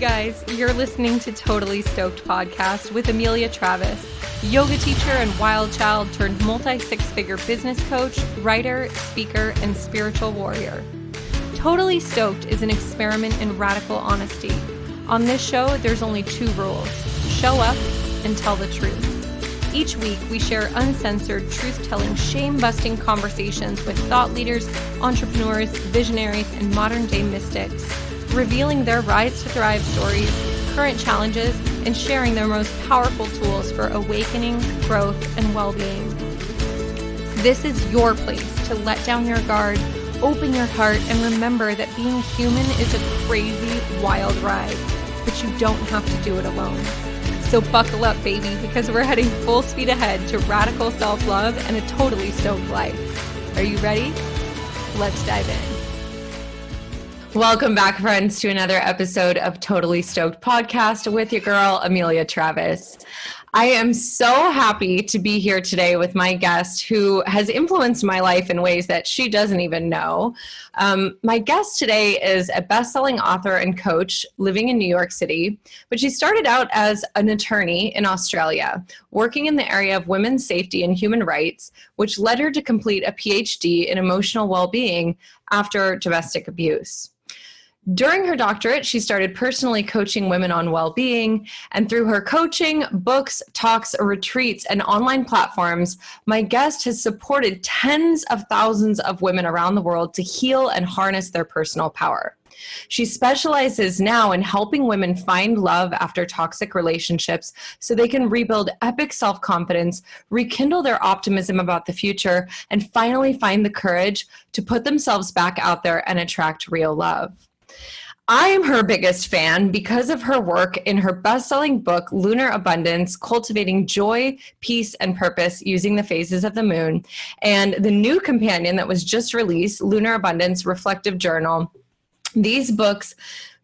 guys, you're listening to Totally Stoked Podcast with Amelia Travis, yoga teacher and wild child turned multi-six-figure business coach, writer, speaker, and spiritual warrior. Totally Stoked is an experiment in radical honesty. On this show, there's only two rules: show up and tell the truth. Each week, we share uncensored, truth-telling, shame-busting conversations with thought leaders, entrepreneurs, visionaries, and modern-day mystics, revealing their Rise to Thrive stories, current challenges, and sharing their most powerful tools for awakening, growth, and well-being. This is your place to let down your guard, open your heart, and remember that being human is a crazy, wild ride, but you don't have to do it alone. So buckle up, baby, because we're heading full speed ahead to radical self-love and a totally stoked life. Are you ready? Let's dive in. Welcome back, friends, to another episode of Totally Stoked Podcast with your girl, Amelia Travis. I am so happy to be here today with my guest who has influenced my life in ways that she doesn't even know. My guest today is a best-selling author and coach living in New York City, but she started out as an attorney in Australia, working in the area of women's safety and human rights, which led her to complete a PhD in emotional well-being after domestic abuse. During her doctorate, she started personally coaching women on well-being, and through her coaching, books, talks, retreats, and online platforms, my guest has supported tens of thousands of women around the world to heal and harness their personal power. She specializes now in helping women find love after toxic relationships so they can rebuild epic self-confidence, rekindle their optimism about the future, and finally find the courage to put themselves back out there and attract real love. I am her biggest fan because of her work in her best-selling book, Lunar Abundance, Cultivating Joy, Peace, and Purpose Using the Phases of the Moon, and the new companion that was just released, Lunar Abundance Reflective Journal. These books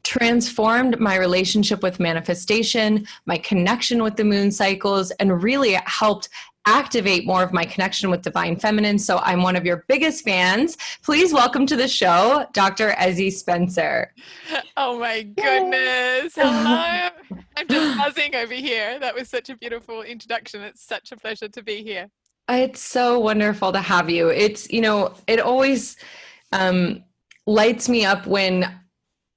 transformed my relationship with manifestation, my connection with the moon cycles, and really helped activate more of my connection with divine feminine. So I'm one of your biggest fans. Please welcome to the show, Dr. Ezzie Spencer. Oh my goodness. Hello. I'm just buzzing over here. That was such a beautiful introduction. It's such a pleasure to be here. It's so wonderful to have you. It's, it always lights me up when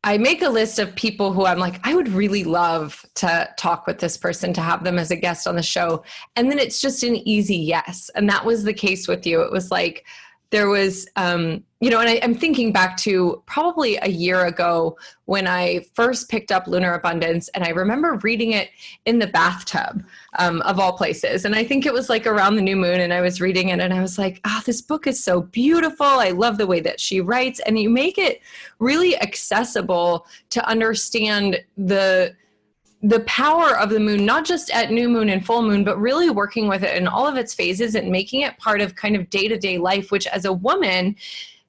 I make a list of people who I'm like, I would really love to talk with this person, to have them as a guest on the show. And then it's just an easy yes. And that was the case with you. It was like, there was, and I'm thinking back to probably a year ago when I first picked up Lunar Abundance, and I remember reading it in the bathtub, of all places. And I think it was like around the new moon, and I was reading it and I was like, this book is so beautiful. I love the way that she writes, and you make it really accessible to understand the power of the moon, not just at new moon and full moon, but really working with it in all of its phases and making it part of kind of day-to-day life, which as a woman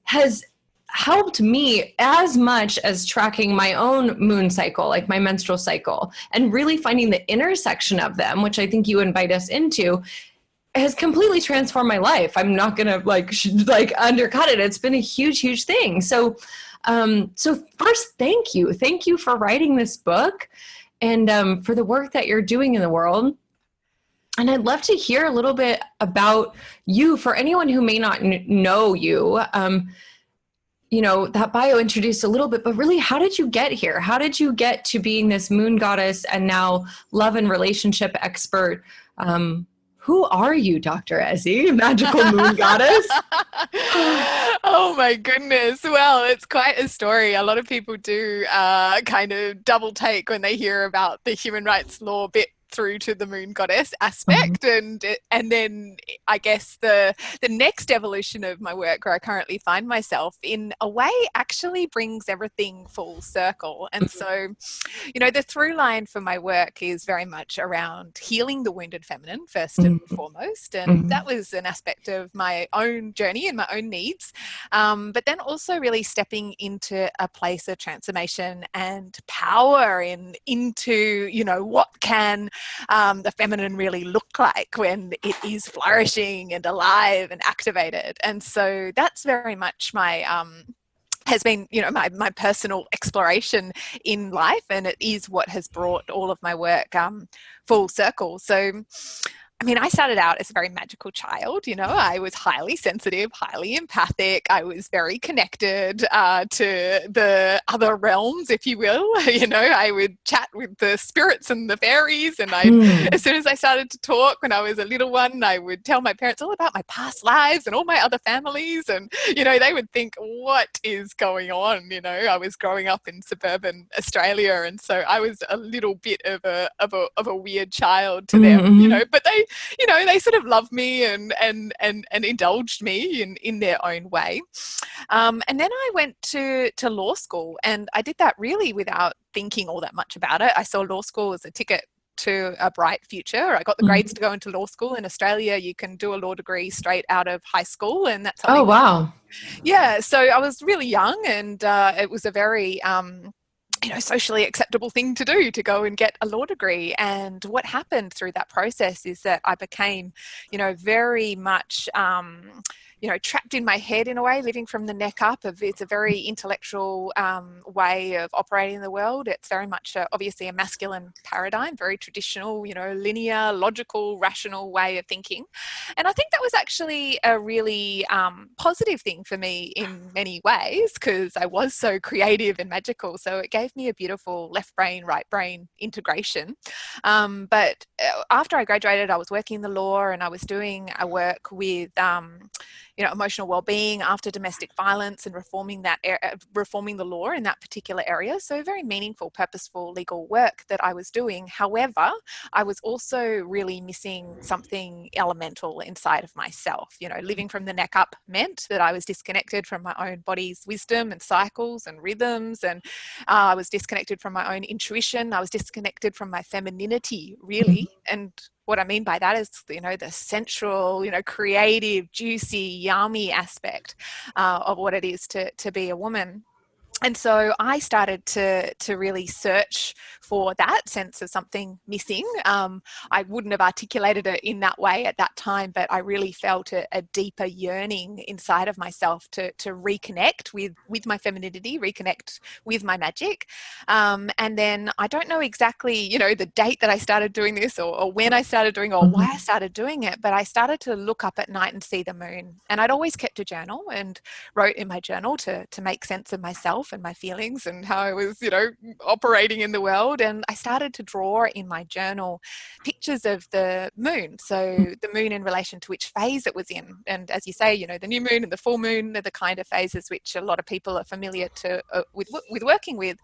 has helped me as much as tracking my own moon cycle, like my menstrual cycle, and really finding the intersection of them, which I think you invite us into, has completely transformed my life. I'm not going to like undercut it. It's been a huge, huge thing. So first, thank you. Thank you for writing this book and for the work that you're doing in the world. And I'd love to hear a little bit about you for anyone who may not know you. That bio introduced a little bit, but really, how did you get here? How did you get to being this moon goddess and now love and relationship expert? Who are you, Dr. Ezzie, magical moon goddess? Oh my goodness. Well, it's quite a story. A lot of people do kind of double take when they hear about the human rights law bit through to the moon goddess aspect. Mm-hmm. And then I guess the next evolution of my work, where I currently find myself, in a way actually brings everything full circle. And so, the through line for my work is very much around healing the wounded feminine first and foremost. And that was an aspect of my own journey and my own needs. But then also really stepping into a place of transformation and power into, what can the feminine really look like when it is flourishing and alive and activated. And so that's very much my has been, my personal exploration in life, and it is what has brought all of my work full circle. So I mean, I started out as a very magical child. I was highly sensitive, highly empathic. I was very connected to the other realms, if you will. I would chat with the spirits and the fairies. And as soon as I started to talk when I was a little one, I would tell my parents all about my past lives and all my other families. And, they would think, what is going on? I was growing up in suburban Australia. And so I was a little bit of a weird child to them, but they sort of loved me and indulged me in their own way. And then I went to law school, and I did that really without thinking all that much about it. I saw law school as a ticket to a bright future. I got the grades to go into law school. In Australia, you can do a law degree straight out of high school, and that's something. Oh, wow. Yeah, so I was really young, and it was a very socially acceptable thing to do, to go and get a law degree. And what happened through that process is that I became, very much, trapped in my head in a way, living from the neck up. It's a very intellectual way of operating the world. It's very much obviously a masculine paradigm, very traditional, linear, logical, rational way of thinking. And I think that was actually a really positive thing for me in many ways, because I was so creative and magical. So it gave me a beautiful left brain, right brain integration. But after I graduated, I was working in the law, and I was doing a work with emotional well-being after domestic violence, and reforming the law in that particular area. So very meaningful, purposeful legal work that I was doing. However, I was also really missing something elemental inside of myself. Living from the neck up meant that I was disconnected from my own body's wisdom and cycles and rhythms, and I was disconnected from my own intuition. I was disconnected from my femininity, really. And what I mean by that is, the sensual, creative, juicy, yummy aspect of what it is to be a woman. And so I started to really search for that sense of something missing. I wouldn't have articulated it in that way at that time, but I really felt a deeper yearning inside of myself to reconnect with my femininity, reconnect with my magic. And then I don't know exactly, the date that I started doing this, or when I started doing, or why I started doing it, but I started to look up at night and see the moon. And I'd always kept a journal and wrote in my journal to make sense of myself and my feelings and how I was, operating in the world. And I started to draw in my journal pictures of the moon. So the moon in relation to which phase it was in. And as you say, the new moon and the full moon are the kind of phases which a lot of people are familiar with working with.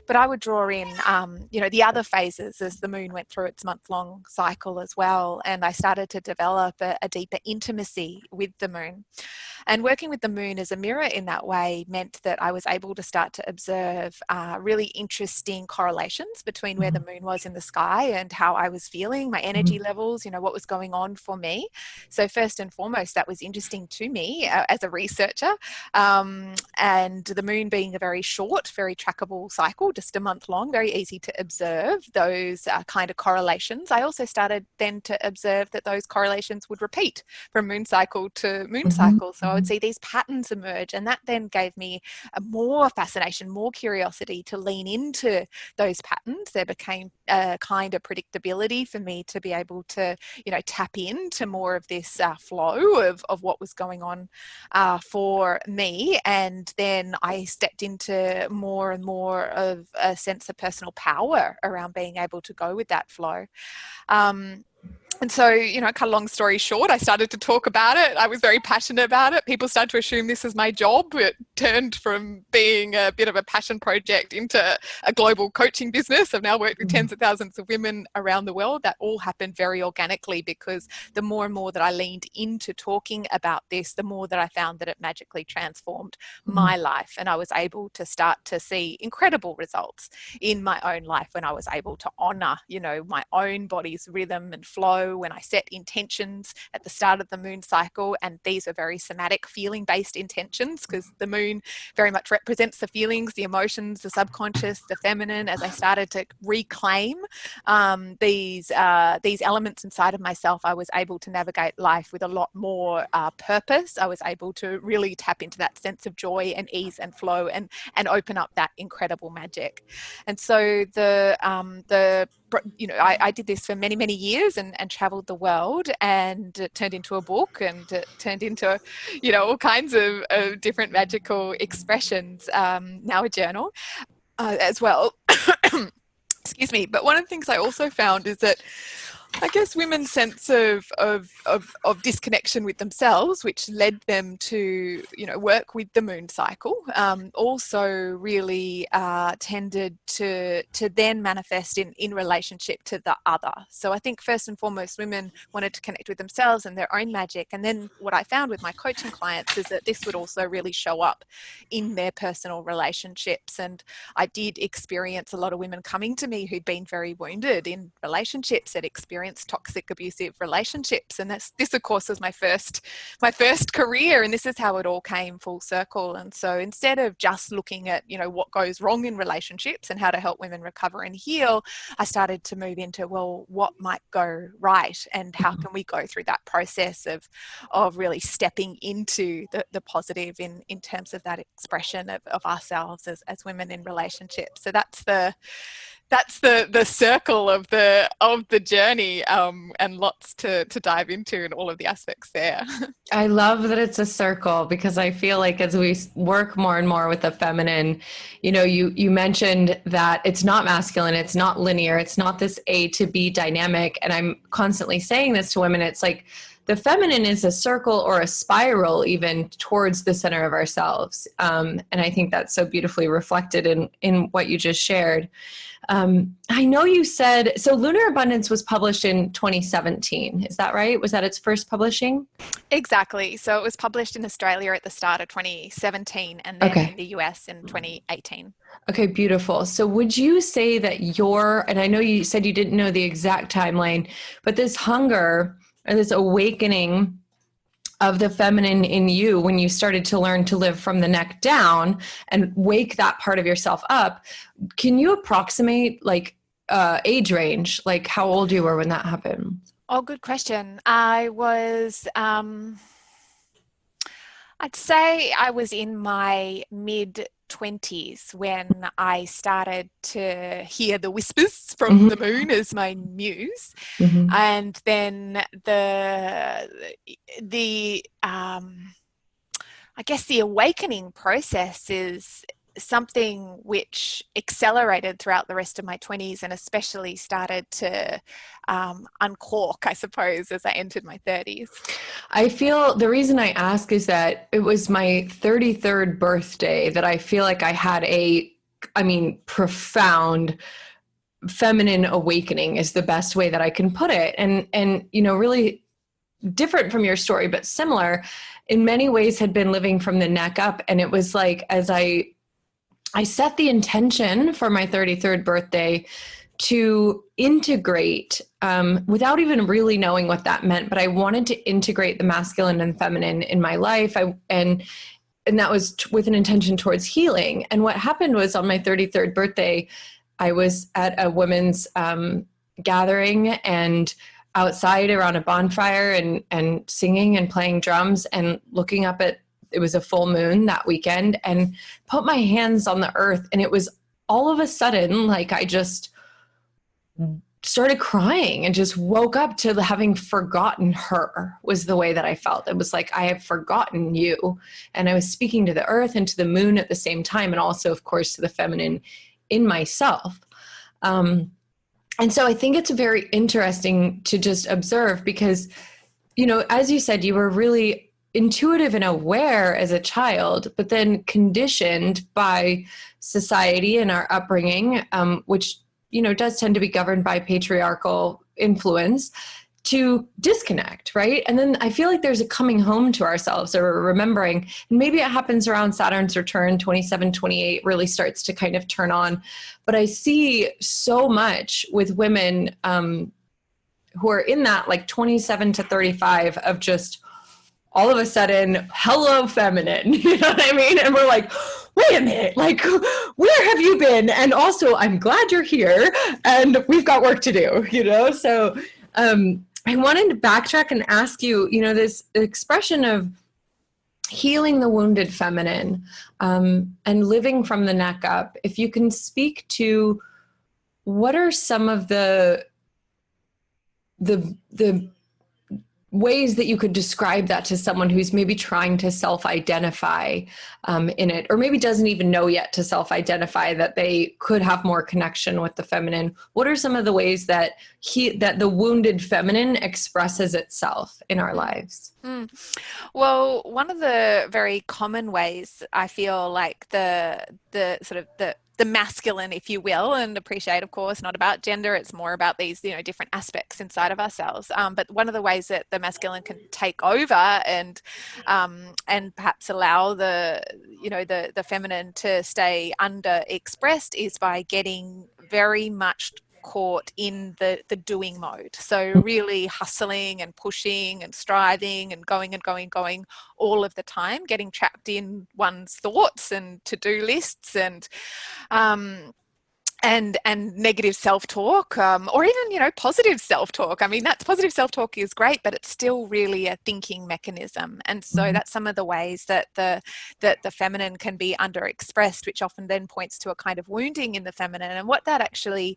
But I would draw in, the other phases as the moon went through its month-long cycle as well. And I started to develop a deeper intimacy with the moon. And working with the moon as a mirror in that way meant that I was able to start to observe really interesting correlations between where the moon was in the sky and how I was feeling, my energy levels, what was going on for me. So first and foremost, that was interesting to me as a researcher. And the moon being a very short, very trackable cycle, just a month long, very easy to observe those kind of correlations. I also started then to observe that those correlations would repeat from moon cycle to moon cycle. So I would see these patterns emerge, and that then gave me more fascination, more curiosity to lean into those patterns. There became a kind of predictability for me to be able to, tap into more of this flow of what was going on for me. And then I stepped into more and more of a sense of personal power around being able to go with that flow. And so, cut a long story short, I started to talk about it. I was very passionate about it. People started to assume this is my job. It turned from being a bit of a passion project into a global coaching business. I've now worked with tens of thousands of women around the world. That all happened very organically, because the more and more that I leaned into talking about this, the more that I found that it magically transformed my life. And I was able to start to see incredible results in my own life when I was able to honor, my own body's rhythm and flow know when I set intentions at the start of the moon cycle, and these are very somatic, feeling-based intentions, because the moon very much represents the feelings, the emotions, the subconscious, the feminine. As I started to reclaim these elements inside of myself, I was able to navigate life with a lot more purpose. I was able to really tap into that sense of joy and ease and flow, and open up that incredible magic. And so I did this for many, many years, and traveled the world, and it turned into a book, and it turned into, all kinds of different magical expressions. Now a journal as well. Excuse me. But one of the things I also found is that I guess women's sense of disconnection with themselves, which led them to, work with the moon cycle, also really tended to then manifest in relationship to the other. So I think first and foremost, women wanted to connect with themselves and their own magic. And then what I found with my coaching clients is that this would also really show up in their personal relationships. And I did experience a lot of women coming to me who'd been very wounded in relationships, that experienced toxic, abusive relationships. And this of course was my first career, and this is how it all came full circle. And so instead of just looking at what goes wrong in relationships and how to help women recover and heal, I started to move into, well, what might go right, and how can we go through that process of really stepping into the positive in terms of that expression of ourselves as women in relationships. So that's the circle of the journey, and lots to dive into in all of the aspects there. I love that it's a circle, because I feel like as we work more and more with the feminine, you mentioned that it's not masculine, it's not linear, it's not this A to B dynamic. And I'm constantly saying this to women. It's like the feminine is a circle or a spiral even towards the center of ourselves. And I think that's so beautifully reflected in what you just shared. I know you said, so Lunar Abundance was published in 2017. Is that right? Was that its first publishing? Exactly. So it was published in Australia at the start of 2017, and then in the US in 2018. Okay, beautiful. So would you say that and I know you said you didn't know the exact timeline, but this hunger or this awakening of the feminine in you, when you started to learn to live from the neck down and wake that part of yourself up, can you approximate age range, like how old you were when that happened? Oh, good question. I was, I'd say I was in my mid-20s when I started to hear the whispers from the moon as my muse. And then I guess the awakening process is something which accelerated throughout the rest of my 20s, and especially started to uncork, I suppose, as I entered my 30s. I feel the reason I ask is that it was my 33rd birthday that I feel like I had profound feminine awakening is the best way that I can put it. And really different from your story, but similar in many ways, had been living from the neck up. And it was like, as I set the intention for my 33rd birthday to integrate, without even really knowing what that meant, but I wanted to integrate the masculine and feminine in my life. And that was with an intention towards healing. And what happened was, on my 33rd birthday, I was at a women's gathering and outside around a bonfire and singing and playing drums and looking up at, it was a full moon that weekend, and put my hands on the earth. And it was all of a sudden, like I just started crying and just woke up to having forgotten her, was the way that I felt. It was like, I have forgotten you. And I was speaking to the earth and to the moon at the same time. And also, of course, to the feminine in myself. And so I think it's very interesting to just observe, because, as you said, you were really intuitive and aware as a child, but then conditioned by society and our upbringing, which, does tend to be governed by patriarchal influence, to disconnect, right? And then I feel like there's a coming home to ourselves, or remembering, and maybe it happens around Saturn's return, 27, 28 really starts to kind of turn on. But I see so much with women who are in that like 27 to 35 of just all of a sudden, hello, feminine, you know what I mean? And we're like, wait a minute, like, where have you been? And also, I'm glad you're here and we've got work to do, you know? So I wanted to backtrack and ask you, you know, this expression of healing the wounded feminine and living from the neck up, if you can speak to what are some of the ways that you could describe that to someone who's maybe trying to self-identify in it, or maybe doesn't even know yet to self-identify that they could have more connection with the feminine. What are some of the ways that that the wounded feminine expresses itself in our lives? Well, one of the very common ways I feel like the sort of the masculine, if you will, and appreciate, of course, not about gender, it's more about these, you know, different aspects inside of ourselves. But one of the ways that the masculine can take over and perhaps allow the feminine to stay underexpressed is by getting very much caught in the doing mode. So really hustling and pushing and striving and going all of the time, getting trapped in one's thoughts and to-do lists and negative self-talk, or even, you know, positive self-talk. I mean, that's positive self-talk is great, but it's still really a thinking mechanism. And so that's some of the ways that the feminine can be underexpressed, which often then points to a kind of wounding in the feminine. And what that actually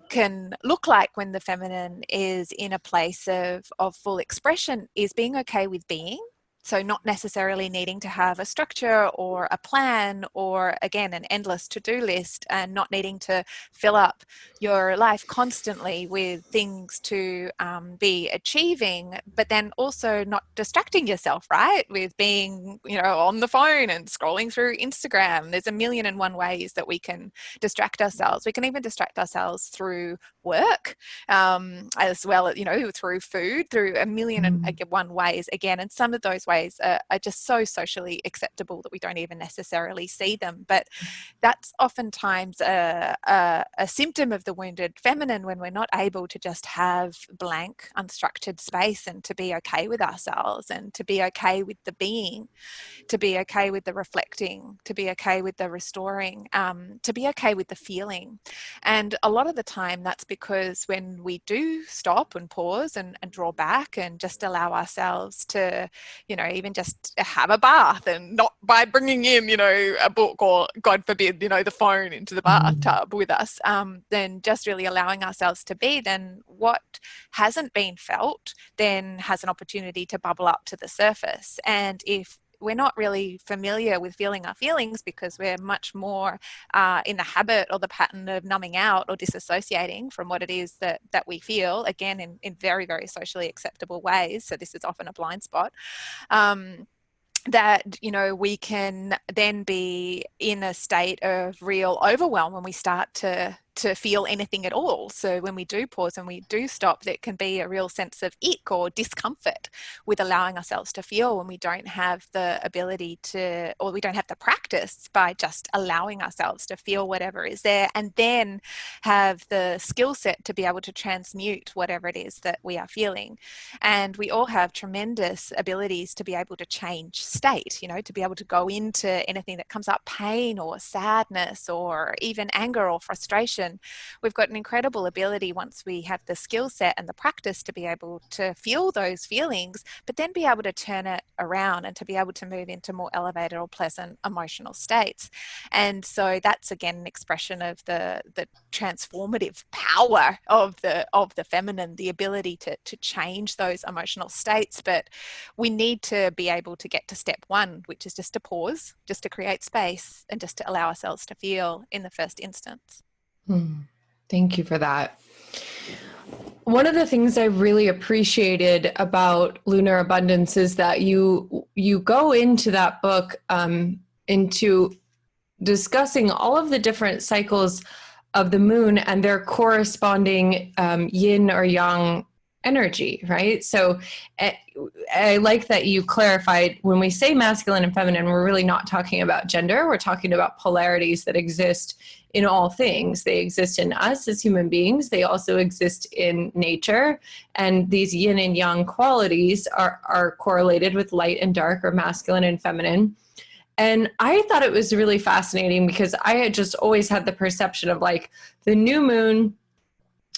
can look like when the feminine is in a place of full expression is being okay with being. So not necessarily needing to have a structure or a plan or, again, an endless to-do list, and not needing to fill up your life constantly with things to be achieving, but then also not distracting yourself, right? With being, you know, on the phone and scrolling through Instagram. There's a million and one ways that we can distract ourselves. We can even distract ourselves through work, as well, you know, through food, through a million and one ways again. And some of those ways are just so socially acceptable that we don't even necessarily see them. But that's oftentimes a symptom of the wounded feminine, when we're not able to just have blank, unstructured space and to be okay with ourselves and to be okay with the being, to be okay with the reflecting, to be okay with the restoring, to be okay with the feeling. And a lot of the time that's because when we do stop and pause and draw back and just allow ourselves to, you know, even just have a bath, and not by bringing in, you know, a book or, God forbid, you know, the phone into the bathtub with us, then just really allowing ourselves to be, then what hasn't been felt then has an opportunity to bubble up to the surface. And if we're not really familiar with feeling our feelings, because we're much more in the habit or the pattern of numbing out or disassociating from what it is that we feel, again, in very, very socially acceptable ways. So this is often a blind spot. That, you know, we can then be in a state of real overwhelm when we start to feel anything at all. So when we do pause and we do stop, there can be a real sense of ick or discomfort with allowing ourselves to feel, when we don't have the ability to, or we don't have the practice by just allowing ourselves to feel whatever is there, and then have the skill set to be able to transmute whatever it is that we are feeling. And we all have tremendous abilities to be able to change state, you know, to be able to go into anything that comes up, pain or sadness or even anger or frustration. We've got an incredible ability, once we have the skill set and the practice, to be able to feel those feelings, but then be able to turn it around and to be able to move into more elevated or pleasant emotional states. And so that's, again, an expression of the transformative power of the feminine, the ability to change those emotional states. But we need to be able to get to step one, which is just to pause, just to create space, and just to allow ourselves to feel in the first instance. Thank you for that. One of the things I really appreciated about Lunar Abundance is that you go into that book into discussing all of the different cycles of the moon and their corresponding yin or yang energy, right? So I like that you clarified when we say masculine and feminine, we're really not talking about gender. We're talking about polarities that exist in all things. They exist in us as human beings. They also exist in nature. And these yin and yang qualities are correlated with light and dark, or masculine and feminine. And I thought it was really fascinating because I had just always had the perception of like the new moon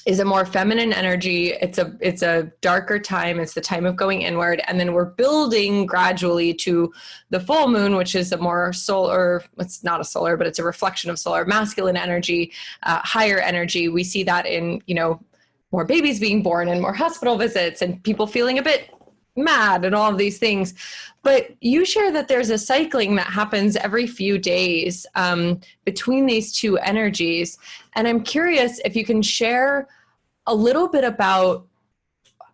is a more feminine energy. It's a darker time. It's the time of going inward. And then we're building gradually to the full moon, which is a more solar, it's not a solar, but it's a reflection of solar, masculine energy, higher energy. We see that in, more babies being born and more hospital visits and people feeling a bit mad and all of these things. But you share that there's a cycling that happens every few days between these two energies. And I'm curious if you can share a little bit about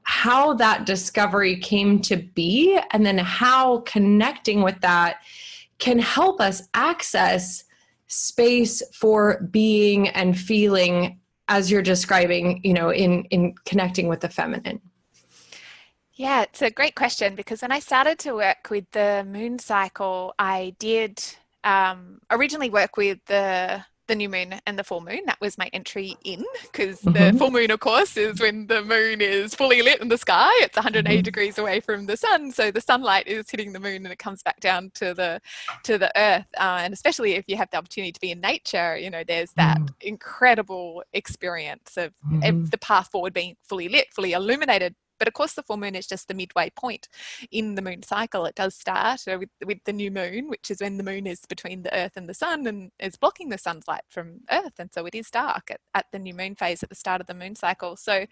how that discovery came to be, and then how connecting with that can help us access space for being and feeling, as you're describing, in connecting with the feminine. Yeah, it's a great question, because when I started to work with the moon cycle, I did originally work with the new moon and the full moon. That was my entry in, because the full moon, of course, is when the moon is fully lit in the sky. It's 180 degrees away from the sun, so the sunlight is hitting the moon and it comes back down to the earth. And especially if you have the opportunity to be in nature, there's that incredible experience of the path forward being fully lit, fully illuminated. But of course, the full moon is just the midway point in the moon cycle. It does start with the new moon, which is when the moon is between the earth and the sun and is blocking the sun's light from earth. And so it is dark at the new moon phase at the start of the moon cycle. So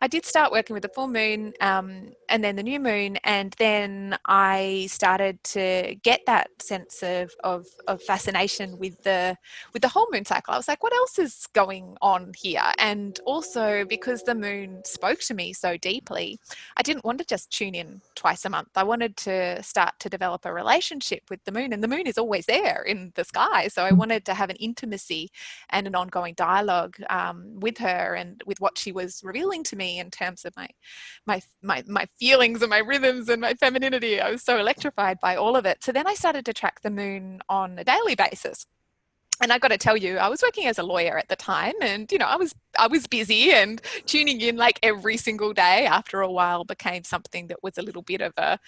I did start working with the full moon and then the new moon. And then I started to get that sense of fascination with the whole moon cycle. I was like, what else is going on here? And also, because the moon spoke to me so deeply, I didn't want to just tune in twice a month. I wanted to start to develop a relationship with the moon, and the moon is always there in the sky. So I wanted to have an intimacy and an ongoing dialogue with her and with what she was revealing to me in terms of my feelings and my rhythms and my femininity. I was so electrified by all of it. So then I started to track the moon on a daily basis. And I got to tell you, I was working as a lawyer at the time, and I was busy, and tuning in like every single day after a while became something that was a little bit of a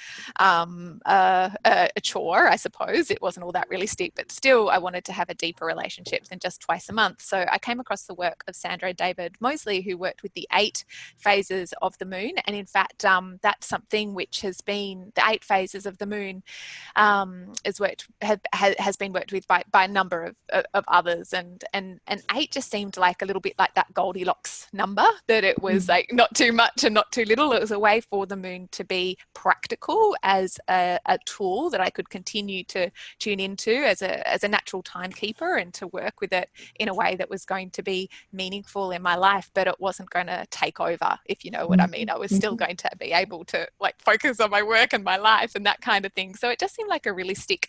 chore, I suppose. It wasn't all that realistic, but still I wanted to have a deeper relationship than just twice a month. So I came across the work of Sandra David Mosley, who worked with the 8 phases of the moon. And in fact, that's something which has been, the 8 phases of the moon has been worked with by a number of others, and 8 just seemed like a little bit like that Goldilocks number, that it was like not too much and not too little. It was a way for the moon to be practical as a tool that I could continue to tune into as a natural timekeeper, and to work with it in a way that was going to be meaningful in my life, but it wasn't going to take over, if you know what I mean. I was still going to be able to like focus on my work and my life and that kind of thing. So it just seemed like a realistic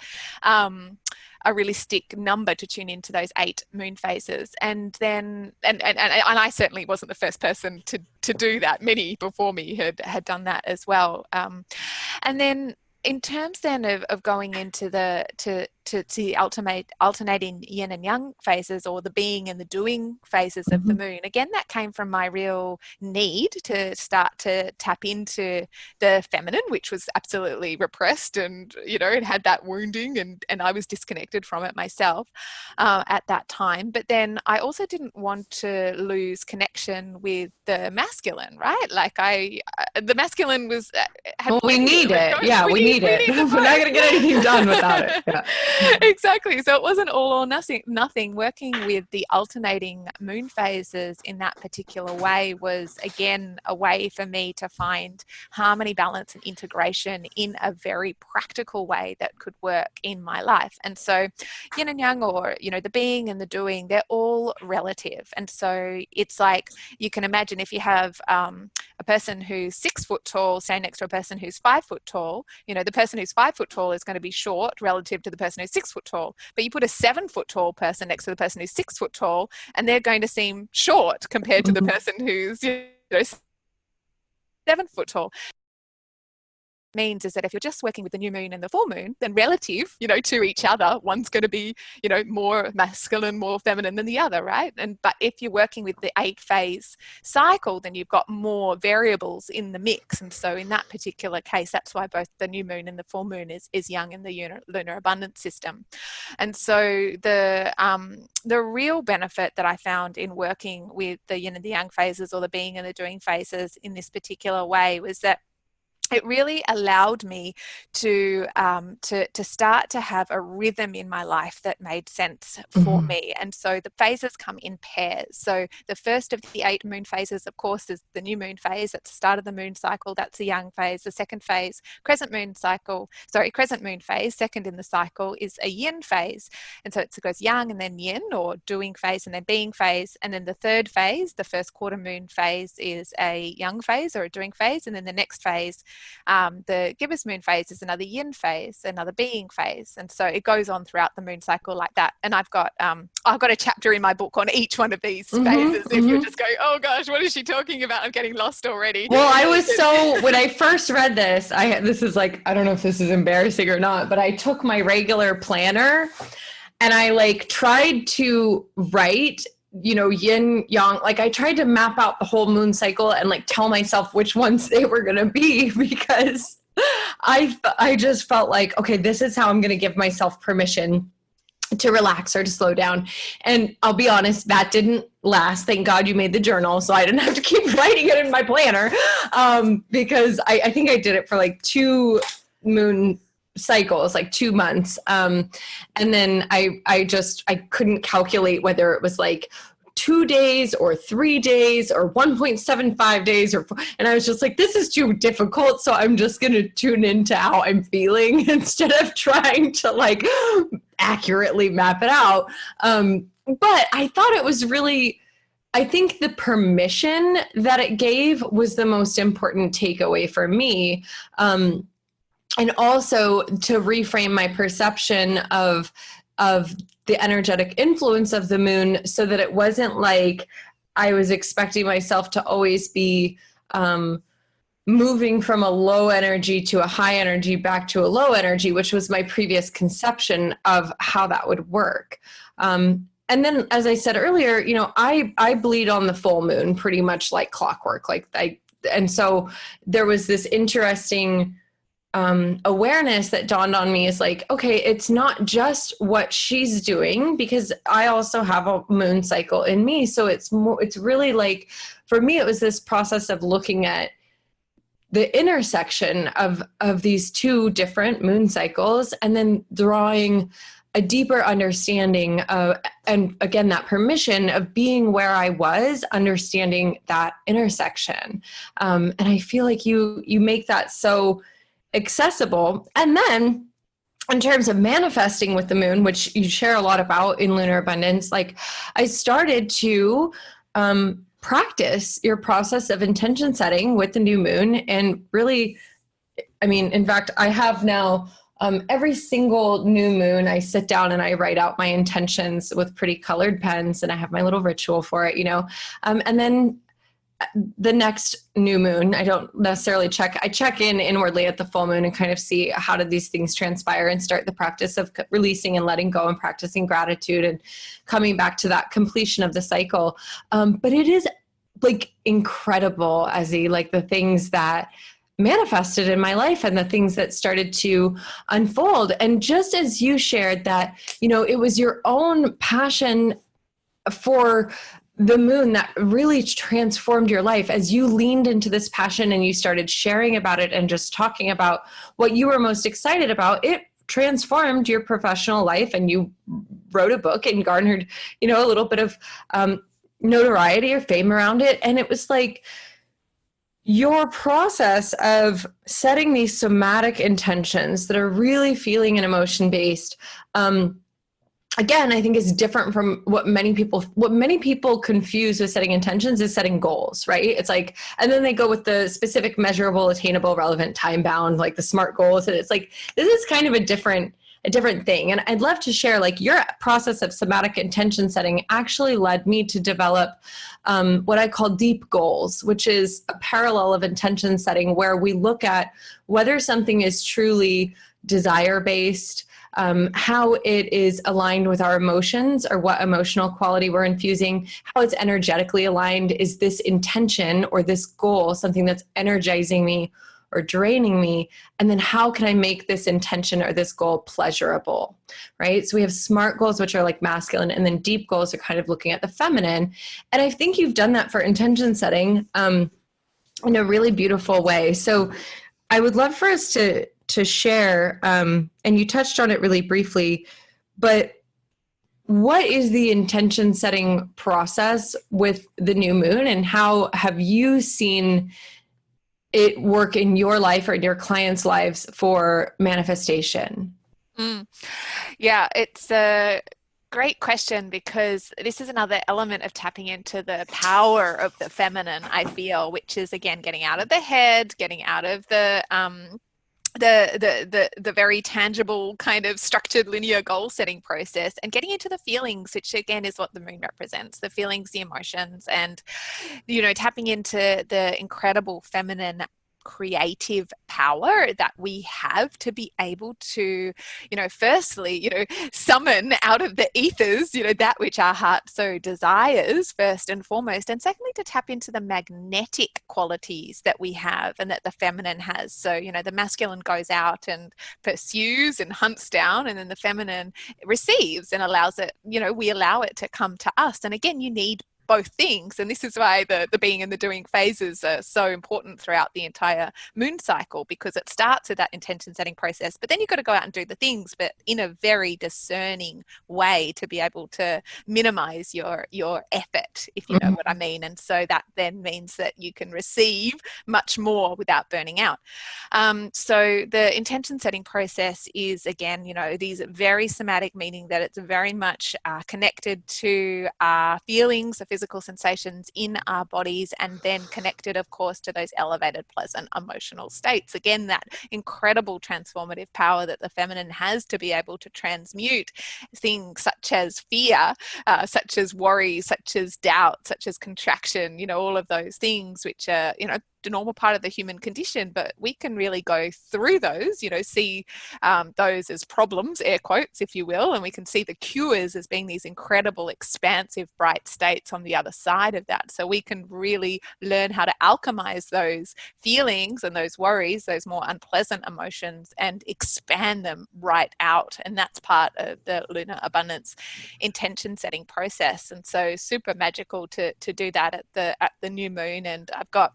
number to tune into those 8 moon phases. And then and I certainly wasn't the first person to do that. Many before me had done that as well. And then in terms then of going into the alternating yin and yang phases, or the being and the doing phases of the moon, again, that came from my real need to start to tap into the feminine, which was absolutely repressed, and it had that wounding, and I was disconnected from it myself at that time. But then I also didn't want to lose connection with the masculine, right? Like the masculine was we need it. Yeah, we need it. We're not going to get anything done without it. Yeah. Exactly. So it wasn't all or nothing. Working with the alternating moon phases in that particular way was, again, a way for me to find harmony, balance, and integration in a very practical way that could work in my life. And so yin and yang, or the being and the doing, they're all relative. And so it's like, you can imagine if you have a person who's 6 foot tall standing next to a person who's 5 foot tall, the person who's 5 foot tall is going to be short relative to the person who's 6 foot tall. But you put a 7 foot tall person next to the person who's 6 foot tall, and they're going to seem short compared to the person who's 7 foot tall. Means is that if you're just working with the new moon and the full moon, then relative, to each other, one's going to be, more masculine, more feminine than the other, right? But if you're working with the 8-phase cycle, then you've got more variables in the mix. And so in that particular case, that's why both the new moon and the full moon is young in the lunar abundance system. And so the real benefit that I found in working with the yin and the yang phases, or the being and the doing phases, in this particular way was that it really allowed me to start to have a rhythm in my life that made sense for me. And so the phases come in pairs. So the first of the 8 moon phases, of course, is the new moon phase. At the start of the moon cycle, that's the yang phase. The second phase, crescent moon phase, second in the cycle, is a yin phase. And so it goes yang and then yin, or doing phase and then being phase. And then the third phase, the first quarter moon phase, is a yang phase, or a doing phase. And then the next phase, the gibbous moon phase, is another yin phase, another being phase. And so it goes on throughout the moon cycle like that. And I've got a chapter in my book on each one of these phases. If you're just going, oh gosh, what is she talking about? I'm getting lost already. Well, when I first read this, this is like, I don't know if this is embarrassing or not, but I took my regular planner and I tried to write yin, yang, I tried to map out the whole moon cycle and tell myself which ones they were going to be, because I just felt like, okay, this is how I'm going to give myself permission to relax or to slow down. And I'll be honest, that didn't last. Thank God you made the journal, so I didn't have to keep writing it in my planner, because I think I did it for 2 moon cycles, 2 months. And then I couldn't calculate whether it was 2 days or 3 days or 1.75 days and I was just this is too difficult. So I'm just going to tune into how I'm feeling instead of trying to accurately map it out. But I thought it was really, I think the permission that it gave was the most important takeaway for me. And also to reframe my perception of the energetic influence of the moon, so that it wasn't I was expecting myself to always be moving from a low energy to a high energy back to a low energy, which was my previous conception of how that would work. And then, as I said earlier, I bleed on the full moon pretty much like clockwork. And so there was this interesting awareness that dawned on me, is okay, it's not just what she's doing, because I also have a moon cycle in me. So it's really for me, it was this process of looking at the intersection of these 2 different moon cycles, and then drawing a deeper understanding of, and again, that permission of being where I was, understanding that intersection. And I feel you make that so accessible. And then in terms of manifesting with the moon, which you share a lot about in Lunar Abundance, I started to practice your process of intention setting with the new moon. And really, in fact, I have now every single new moon, I sit down and I write out my intentions with pretty colored pens, and I have my little ritual for it, and then the next new moon, I don't necessarily I check in inwardly at the full moon and kind of see how did these things transpire, and start the practice of releasing and letting go and practicing gratitude and coming back to that completion of the cycle. But it is incredible, Ezzie, the things that manifested in my life and the things that started to unfold. And just as you shared that, it was your own passion for the moon that really transformed your life, as you leaned into this passion and you started sharing about it and just talking about what you were most excited about. It transformed your professional life, and you wrote a book and garnered, a little bit of notoriety or fame around it. And it was your process of setting these somatic intentions that are really feeling and emotion based, again, I think is different from what many people confuse with setting intentions is setting goals, right? It's and then they go with the specific, measurable, attainable, relevant, time bound, the SMART goals. And it's this is kind of a different a different thing. And I'd love to share, like, your process of somatic intention setting actually led me to develop what I call deep goals, which is a parallel of intention setting where we look at whether something is truly desire-based, how it is aligned with our emotions or what emotional quality we're infusing, how it's energetically aligned. Is this intention or this goal something that's energizing me or draining me? And then how can I make this intention or this goal pleasurable, right? So we have SMART goals, which are like masculine, and then deep goals are kind of looking at the feminine. And I think you've done that for intention setting in a really beautiful way. So I would love for us to share, and you touched on it really briefly, but what is the intention setting process with the new moon, and how have you seen it work in your life or in your clients' lives for manifestation? Yeah, it's a great question, because this is another element of tapping into the power of the feminine, I feel, which is, again, getting out of the head, getting out of the very tangible kind of structured linear goal setting process, and getting into the feelings, which again is what the moon represents, the feelings, the emotions, and, you know, tapping into the incredible feminine creative power that we have to be able to, you know, firstly, you know, summon out of the ethers, you know, that which our heart so desires, first and foremost, and secondly, to tap into the magnetic qualities that we have and that the feminine has. So, you know, the masculine goes out and pursues and hunts down, and then the feminine receives and allows it, you know, we allow it to come to us. And again, you need both things. And this is why the being and the doing phases are so important throughout the entire moon cycle, because it starts with that intention setting process, but then you've got to go out and do the things, but in a very discerning way to be able to minimize your effort, if you know what I mean. And so that then means that you can receive much more without burning out. So the intention setting process is, again, you know, these very somatic, meaning that it's very much connected to our feelings, the physical sensations in our bodies, and then connected, of course, to those elevated, pleasant emotional states. Again, that incredible transformative power that the feminine has to be able to transmute things such as fear, such as worry, such as doubt, such as contraction, you know, all of those things which are, you know, the normal part of the human condition, but we can really go through those, you know, see those as problems, air quotes, if you will, and we can see the cures as being these incredible, expansive, bright states on the other side of that. So we can really learn how to alchemize those feelings and those worries, those more unpleasant emotions, and expand them right out. And that's part of the Lunar Abundance intention setting process. And so super magical to do that at the new moon. And I've got,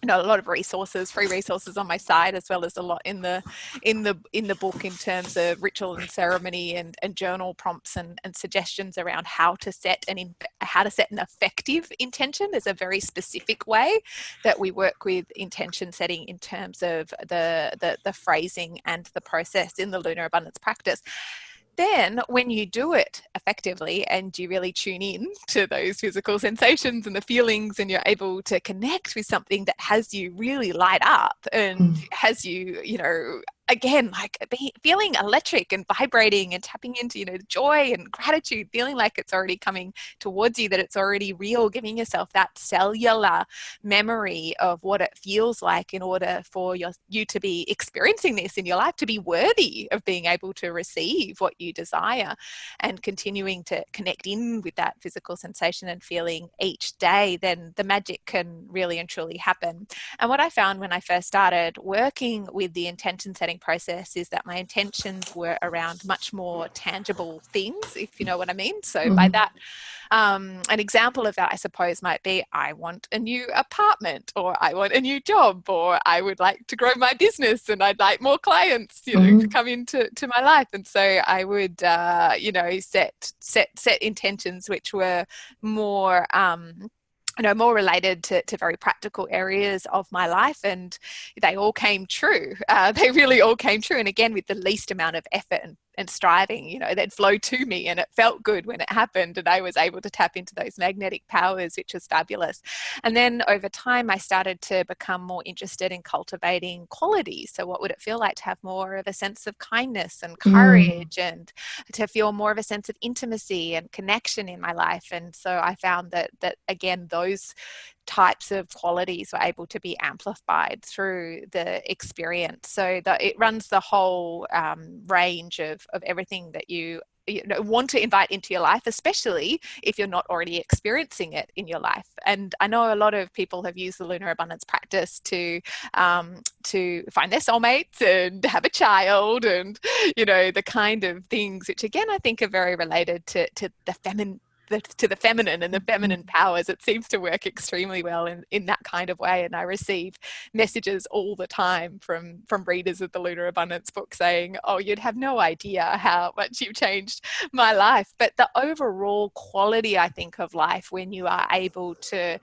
you know, a lot of resources, free resources on my site, as well as a lot in the book in terms of ritual and ceremony and journal prompts and suggestions around how to set an effective intention. There's a very specific way that we work with intention setting in terms of the phrasing and the process in the Lunar Abundance practice. Then when you do it effectively and you really tune in to those physical sensations and the feelings, and you're able to connect with something that has you really light up and has you, you know, again, like feeling electric and vibrating and tapping into, you know, joy and gratitude, feeling like it's already coming towards you, that it's already real, giving yourself that cellular memory of what it feels like in order for you to be experiencing this in your life, to be worthy of being able to receive what you desire, and continuing to connect in with that physical sensation and feeling each day, then the magic can really and truly happen. And what I found when I first started working with the intention setting process is that my intentions were around much more tangible things, if you know what I mean. So by that, an example of that, I suppose, might be, I want a new apartment, or I want a new job, or I would like to grow my business and I'd like more clients, you know, to come into my life. And so I would, you know, set intentions which were more, you know, more related to very practical areas of my life, and they all came true. They really all came true, and again, with the least amount of effort and striving, you know, they'd flow to me and it felt good when it happened, and I was able to tap into those magnetic powers, which was fabulous. And then over time I started to become more interested in cultivating qualities. So what would it feel like to have more of a sense of kindness and courage, and to feel more of a sense of intimacy and connection in my life? And so I found that again, those types of qualities were able to be amplified through the experience. So that it runs the whole range of everything that you want to invite into your life, especially if you're not already experiencing it in your life. And I know a lot of people have used the Lunar Abundance practice to find their soulmates and have a child, and you know, the kind of things which again I think are very related to the feminine, to the feminine and the feminine powers. It seems to work extremely well in that kind of way. And I receive messages all the time from readers of the Lunar Abundance book saying, oh, you'd have no idea how much you've changed my life. But the overall quality, I think, of life, when you are able to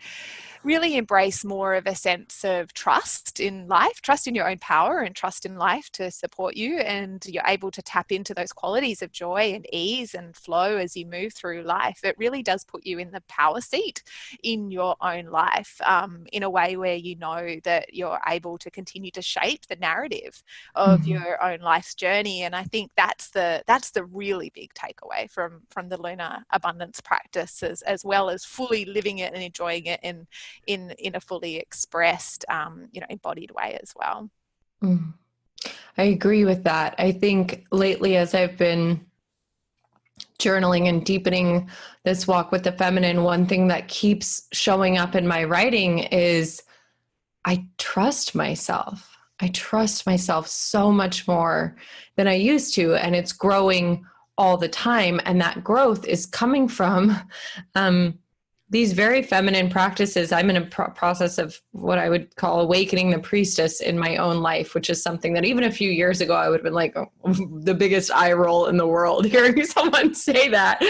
really embrace more of a sense of trust in life, trust in your own power and trust in life to support you, and you're able to tap into those qualities of joy and ease and flow as you move through life, it really does put you in the power seat in your own life, in a way where you know that you're able to continue to shape the narrative of your own life's journey. And I think that's the really big takeaway from the Lunar Abundance practice, as well as fully living it and enjoying it in a fully expressed, embodied way as well. I agree with that. I think lately, as I've been journaling and deepening this walk with the feminine, one thing that keeps showing up in my writing is I trust myself. I trust myself so much more than I used to, and it's growing all the time. And that growth is coming from these very feminine practices. I'm in a process of what I would call awakening the priestess in my own life, which is something that even a few years ago, I would have been like, oh, the biggest eye roll in the world hearing someone say that.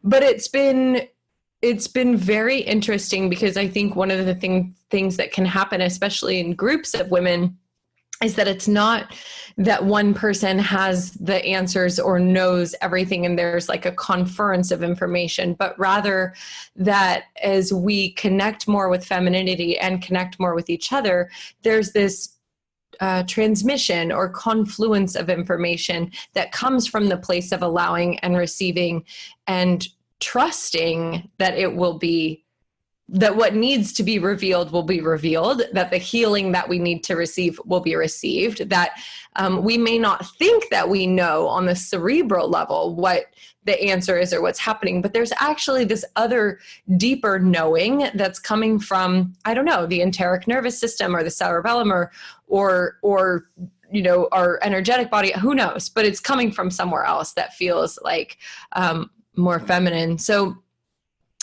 But it's been very interesting, because I think one of the things that can happen, especially in groups of women, is that it's not that one person has the answers or knows everything and there's like a conference of information, but rather that as we connect more with femininity and connect more with each other, there's this transmission or confluence of information that comes from the place of allowing and receiving and trusting that it will be, that what needs to be revealed will be revealed, that the healing that we need to receive will be received, that we may not think that we know on the cerebral level what the answer is or what's happening, but there's actually this other deeper knowing that's coming from, I don't know, the enteric nervous system or the cerebellum or you know, our energetic body, who knows, but it's coming from somewhere else that feels like more feminine. So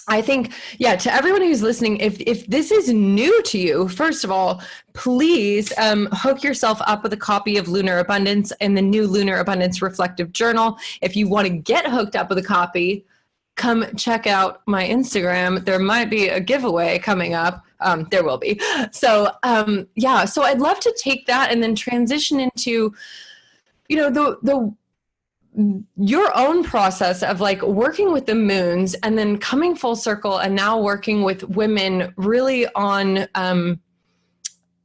I think, to everyone who's listening, if this is new to you, first of all, please hook yourself up with a copy of Lunar Abundance and the new Lunar Abundance Reflective Journal. If you want to get hooked up with a copy, come check out my Instagram. There might be a giveaway coming up. There will be. So, so I'd love to take that and then transition into, you know, your own process of like working with the moons and then coming full circle and now working with women really on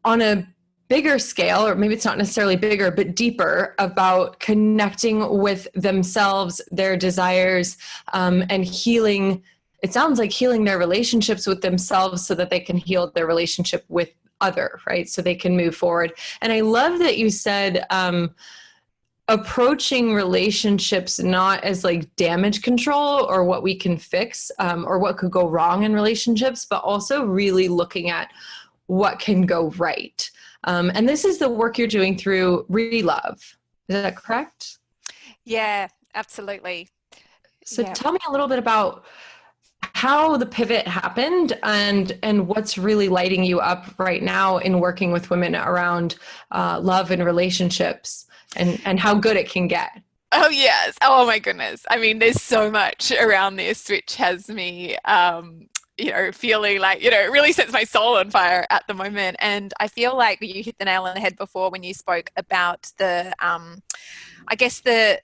a bigger scale, or maybe it's not necessarily bigger, but deeper, about connecting with themselves, their desires, and healing. It sounds like healing their relationships with themselves so that they can heal their relationship with other, right? So they can move forward. And I love that you said, approaching relationships not as like damage control or what we can fix, or what could go wrong in relationships, but also really looking at what can go right. And this is the work you're doing through Relove. Is that correct? Yeah, absolutely. So tell me a little bit about how the pivot happened and what's really lighting you up right now in working with women around love and relationships. And how good it can get. Oh, yes. Oh, my goodness. I mean, there's so much around this which has me, feeling like, it really sets my soul on fire at the moment. And I feel like you hit the nail on the head before when you spoke about the I guess the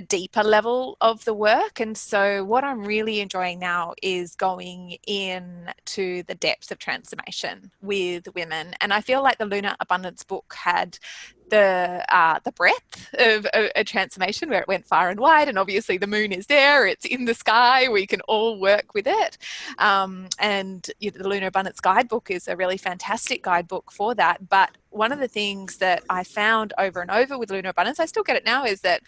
deeper level of the work. And so what I'm really enjoying now is going in to the depths of transformation with women. And I feel like the Lunar Abundance book had the breadth of a transformation where it went far and wide, and obviously the moon is there, it's in the sky, we can all work with it, and you know, the Lunar Abundance guidebook is a really fantastic guidebook for that. But one of the things that I found over and over with Lunar Abundance, I still get it now, is that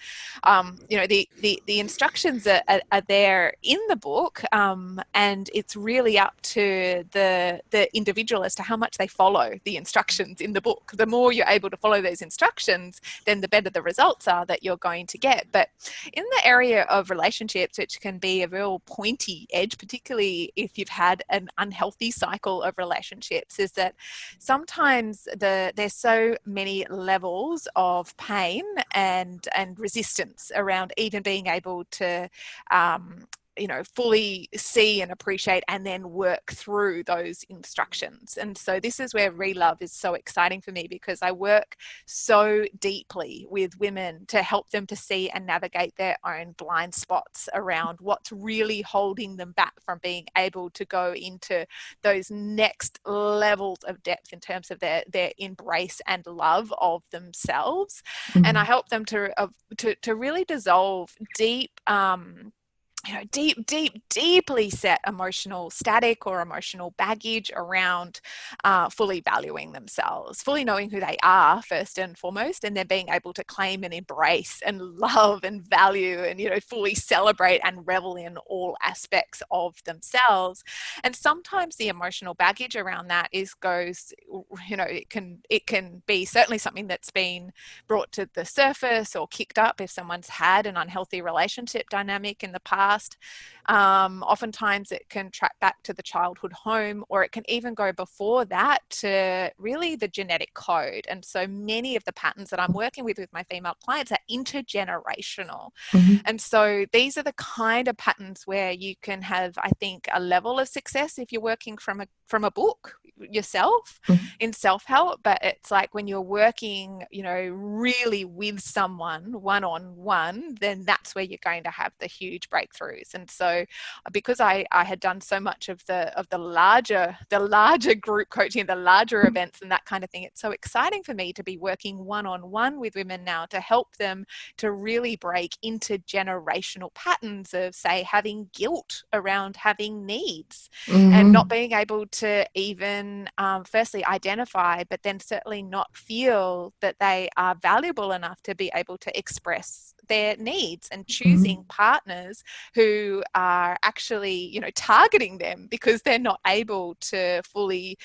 you know, the instructions are there in the book, and it's really up to the individual as to how much they follow the instructions in the book. The more you're able to follow those instructions, then the better the results are that you're going to get. But in the area of relationships, which can be a real pointy edge, particularly if you've had an unhealthy cycle of relationships, is that sometimes there's so many levels of pain and resistance around even being able to you know, fully see and appreciate and then work through those instructions. And so this is where Relove is so exciting for me, because I work so deeply with women to help them to see and navigate their own blind spots around what's really holding them back from being able to go into those next levels of depth in terms of their embrace and love of themselves. Mm-hmm. And I help them to really dissolve deep you know, deeply set emotional static or emotional baggage around fully valuing themselves, fully knowing who they are first and foremost, and then being able to claim and embrace and love and value and, you know, fully celebrate and revel in all aspects of themselves. And sometimes the emotional baggage around that goes, you know, it can be certainly something that's been brought to the surface or kicked up if someone's had an unhealthy relationship dynamic in the past. Oftentimes it can track back to the childhood home, or it can even go before that to really the genetic code. And so many of the patterns that I'm working with my female clients are intergenerational. Mm-hmm. And so these are the kind of patterns where you can have, I think, a level of success if you're working from a book yourself, mm-hmm. in self-help. But it's like when you're working, you know, really with someone one-on-one, then that's where you're going to have the huge breakthroughs. And so because I had done so much of the larger group coaching, the larger events and that kind of thing, it's so exciting for me to be working one-on-one with women now to help them to really break into generational patterns of, say, having guilt around having needs, mm-hmm. and not being able to even firstly identify, but then certainly not feel that they are valuable enough to be able to express their needs, and choosing, mm-hmm. partners who are actually, you know, targeting them because they're not able to fully,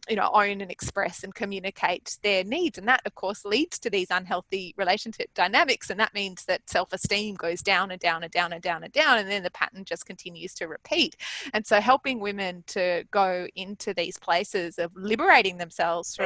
you know, own and express and communicate their needs. And that, of course, leads to these unhealthy relationship dynamics. And that means that self-esteem goes down and down and down and down and down. And then the pattern just continues to repeat. And so helping women to go into these places of liberating themselves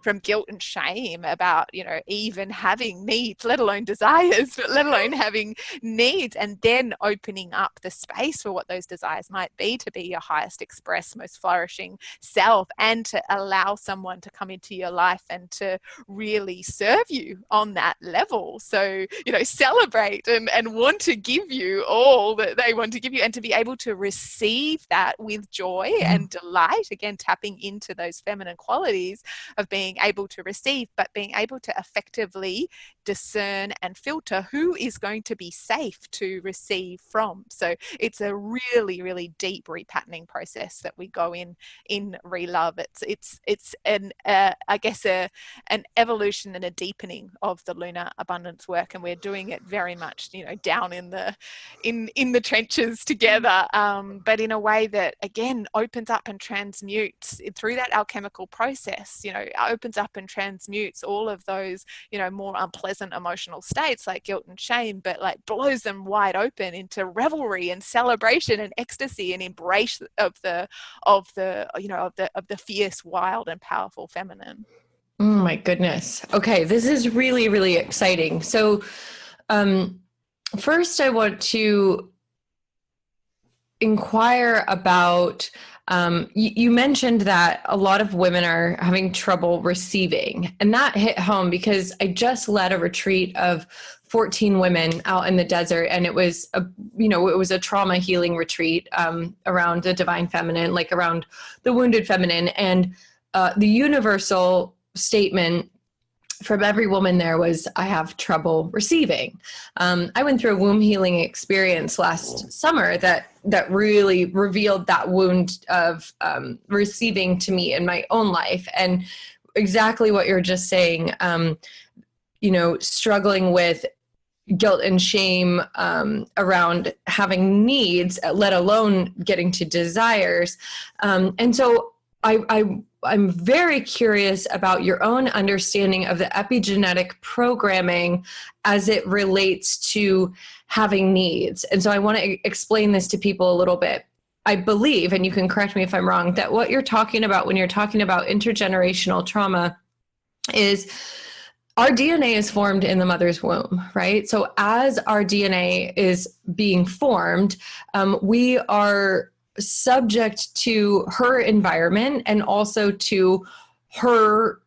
from guilt and shame about, you know, even having needs, let alone desires, but let alone having needs, and then opening up the space for what those desires might be to be your highest expressed, most flourishing self, and to allow someone to come into your life and to really serve you on that level. So, you know, celebrate and want to give you all that they want to give you, and to be able to receive that with joy and delight, again, tapping into those feminine qualities of being able to receive, but being able to effectively discern and filter who is going to be safe to receive from. So it's a really, really deep repatterning process that we go in Relove. It's an I guess an evolution and a deepening of the Lunar Abundance work, and we're doing it very much, you know, down in the trenches together, but in a way that, again, opens up and transmutes through that alchemical process. You know, opens up and transmutes all of those, you know, more unpleasant emotional states like guilt and shame, but like blows them wide open into revelry and celebration and ecstasy and embrace of the fierce, wild and powerful feminine. Oh my goodness. Okay, this is really, really exciting. So first I want to inquire about You mentioned that a lot of women are having trouble receiving, and that hit home because I just led a retreat of 14 women out in the desert, and it was a trauma healing retreat around the divine feminine, like around the wounded feminine, and the universal statement from every woman there was, I have trouble receiving. I went through a womb healing experience last summer that really revealed that wound of receiving to me in my own life. And exactly what you're just saying, struggling with guilt and shame around having needs, let alone getting to desires. And so I'm very curious about your own understanding of the epigenetic programming as it relates to having needs. And so I want to explain this to people a little bit. I believe, and you can correct me if I'm wrong, that what you're talking about when you're talking about intergenerational trauma is our DNA is formed in the mother's womb, right? So as our DNA is being formed, we are subject to her environment and also to her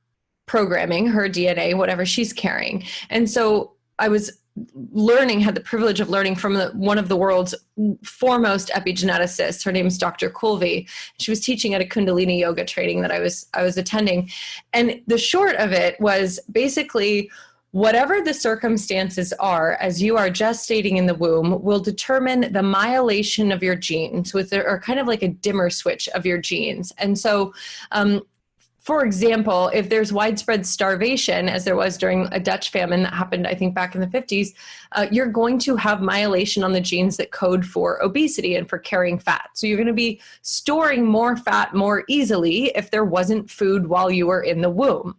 programming, her DNA, whatever she's carrying. And so I was had the privilege of learning from one of the world's foremost epigeneticists. Her name is Dr. Kulvi. She was teaching at a Kundalini yoga training that I was attending. And the short of it was basically, whatever the circumstances are as you are gestating in the womb will determine the myelation of your genes, or kind of like a dimmer switch of your genes. And so, for example, if there's widespread starvation, as there was during a Dutch famine that happened, I think, back in the 50s, you're going to have myelation on the genes that code for obesity and for carrying fat. So you're going to be storing more fat more easily if there wasn't food while you were in the womb.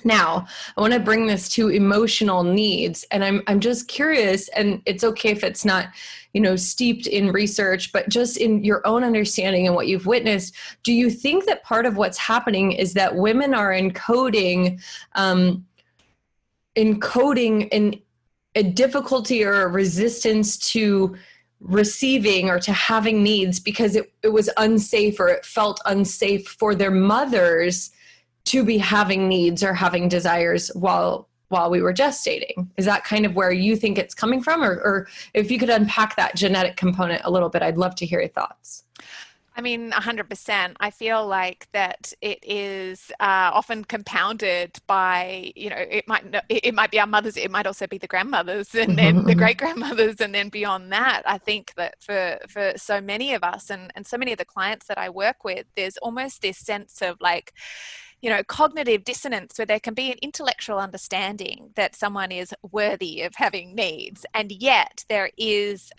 Now, I want to bring this to emotional needs, and I'm just curious, and it's okay if it's not, steeped in research, but just in your own understanding and what you've witnessed, do you think that part of what's happening is that women are encoding in a difficulty or a resistance to receiving or to having needs because it was unsafe, or it felt unsafe for their mothers to be having needs or having desires while we were gestating? Is that kind of where you think it's coming from? Or if you could unpack that genetic component a little bit, I'd love to hear your thoughts. I mean, 100%. I feel like that it is often compounded by, it might be our mothers, it might also be the grandmothers, and then the great grandmothers, and then beyond that. I think that for so many of us and so many of the clients that I work with, there's almost this sense of like, cognitive dissonance, where there can be an intellectual understanding that someone is worthy of having needs, and yet there is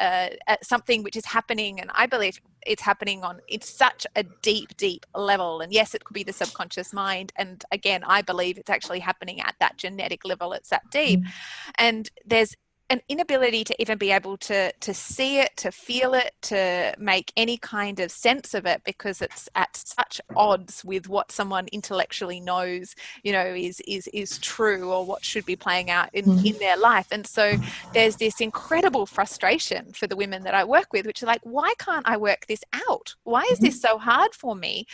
something which is happening, and I believe it's happening on such a deep level. And yes, it could be the subconscious mind, and again, I believe it's actually happening at that genetic level. It's that deep, and there's an inability to even be able to see it, to feel it, to make any kind of sense of it, because it's at such odds with what someone intellectually knows, is true, or what should be playing out in their life. And so there's this incredible frustration for the women that I work with, which are like, why can't I work this out? Why is this so hard for me?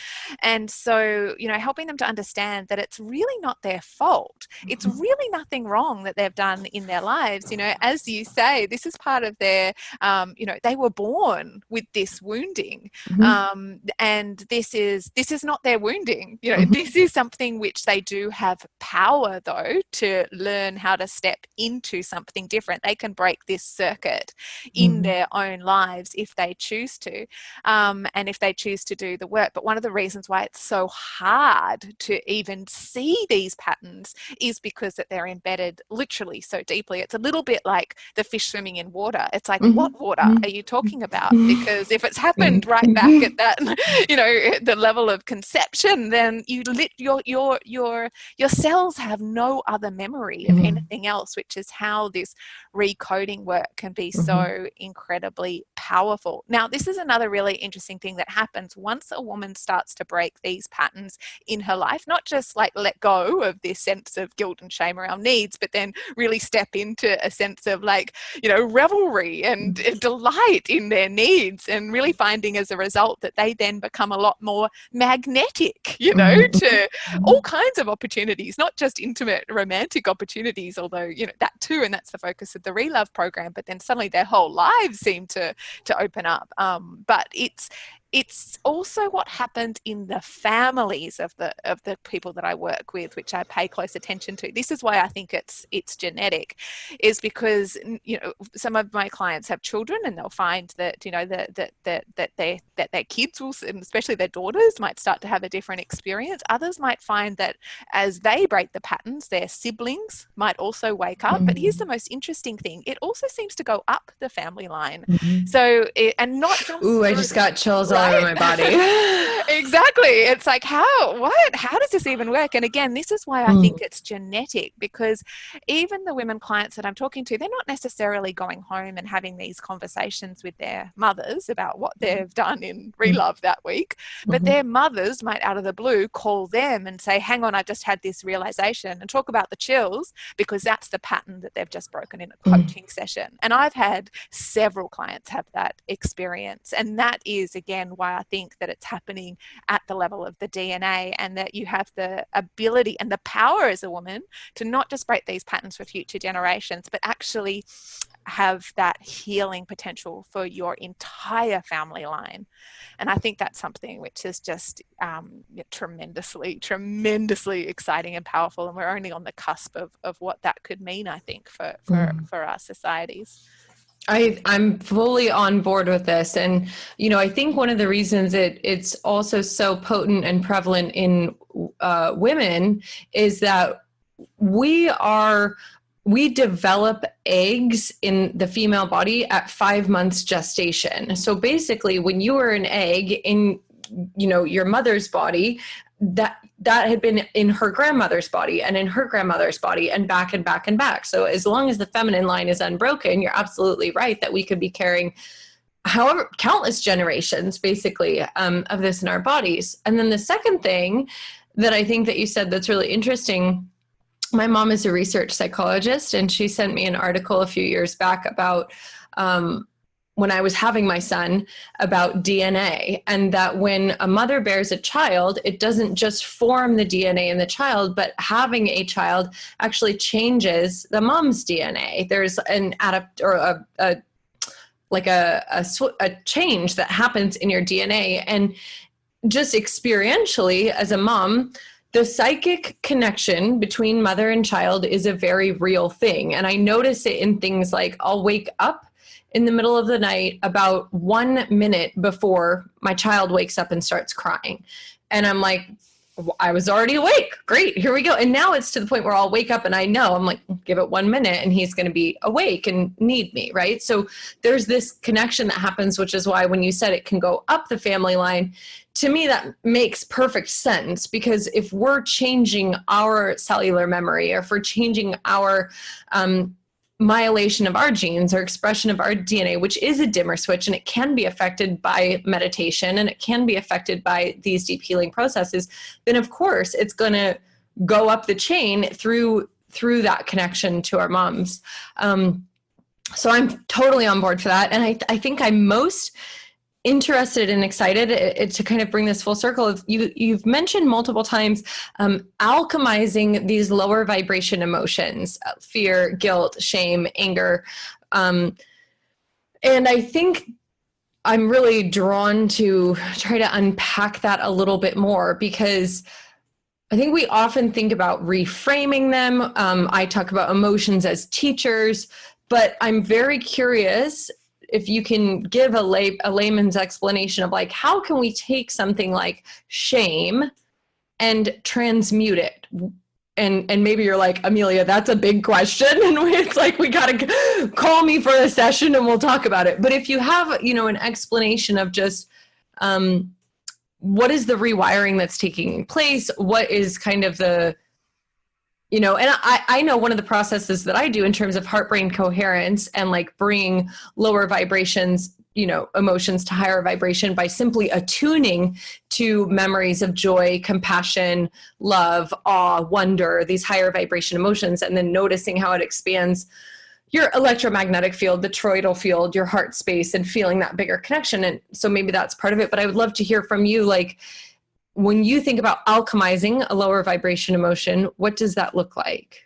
And so, helping them to understand that it's really not their fault. It's really nothing wrong that they've done in their lives. As you say, this is part of their, they were born with this wounding, and this is not their wounding. This is something which they do have power, though, to learn how to step into something different. They can break this circuit in their own lives if they choose to, and if they choose to do the work. But one of the reasons why it's so hard to even see these patterns is because that they're embedded literally so deeply. It's a little bit like the fish swimming in water. It's like, what water are you talking about? Because if it's happened right back at that, the level of conception, then your cells have no other memory of anything else, which is how this recoding work can be so incredibly powerful. Now, this is another really interesting thing that happens once a woman starts to break these patterns in her life, not just like let go of this sense of guilt and shame around needs, but then really step into a sense sense of like, revelry and delight in their needs, and really finding as a result that they then become a lot more magnetic, to all kinds of opportunities, not just intimate romantic opportunities, although, that too, and that's the focus of the Relove program, but then suddenly their whole lives seem to open up. But it's also what happened in the families of the people that I work with, which I pay close attention to. This is why I think it's genetic, is because some of my clients have children, and they'll find that that their kids will, and especially their daughters, might start to have a different experience. Others might find that as they break the patterns, their siblings might also wake up. But here's the most interesting thing: it also seems to go up the family line. So and not just I just got chills all over my body. Exactly. It's like, how does this even work? And again, this is why I think it's genetic, because even the women clients that I'm talking to, they're not necessarily going home and having these conversations with their mothers about what they've done in Relove that week, but their mothers might out of the blue call them and say, hang on, I just had this realization, and talk about the chills, because that's the pattern that they've just broken in a coaching session. And I've had several clients have that experience, and that is again why I think that it's happening at the level of the DNA, and that you have the ability and the power as a woman to not just break these patterns for future generations, but actually have that healing potential for your entire family line. And I think that's something which is just tremendously exciting and powerful. And we're only on the cusp of what that could mean, I think, for our societies. I'm fully on board with this. And, I think one of the reasons it's also so potent and prevalent in women is that we develop eggs in the female body at 5 months gestation. So basically, when you were an egg in, your mother's body, that had been in her grandmother's body and in her grandmother's body and back and back and back. So as long as the feminine line is unbroken, you're absolutely right that we could be carrying countless generations basically of this in our bodies. And then the second thing that I think that you said that's really interesting, my mom is a research psychologist, and she sent me an article a few years back about when I was having my son, about DNA, and that when a mother bears a child, it doesn't just form the DNA in the child, but having a child actually changes the mom's DNA. There's an a change that happens in your DNA. And just experientially as a mom, the psychic connection between mother and child is a very real thing. And I notice it in things like I'll wake up in the middle of the night about 1 minute before my child wakes up and starts crying. And I'm like, I was already awake. Great, here we go. And now it's to the point where I'll wake up and I know, I'm like, give it 1 minute and he's going to be awake and need me, right? So there's this connection that happens, which is why when you said it can go up the family line, to me that makes perfect sense, because if we're changing our cellular memory, or if we're changing our myelation of our genes or expression of our DNA, which is a dimmer switch, and it can be affected by meditation and it can be affected by these deep healing processes, then of course it's going to go up the chain through that connection to our moms. So I'm totally on board for that. And I think I'm most interested and excited to kind of bring this full circle of you've mentioned multiple times alchemizing these lower vibration emotions, fear, guilt, shame, anger. And I think I'm really drawn to try to unpack that a little bit more, because I think we often think about reframing them. I talk about emotions as teachers, but I'm very curious if you can give a layman's explanation of like, how can we take something like shame and transmute it? And maybe you're like, Amelia, that's a big question. And it's like, we got to call me for a session and we'll talk about it. But if you have, an explanation of just what is the rewiring that's taking place? What is kind of the, and I know one of the processes that I do in terms of heart-brain coherence and like bringing lower vibrations, emotions to higher vibration by simply attuning to memories of joy, compassion, love, awe, wonder, these higher vibration emotions, and then noticing how it expands, your electromagnetic field, the toroidal field, your heart space, and feeling that bigger connection. And so maybe that's part of it, but I would love to hear from you, like, when you think about alchemizing a lower vibration emotion, what does that look like?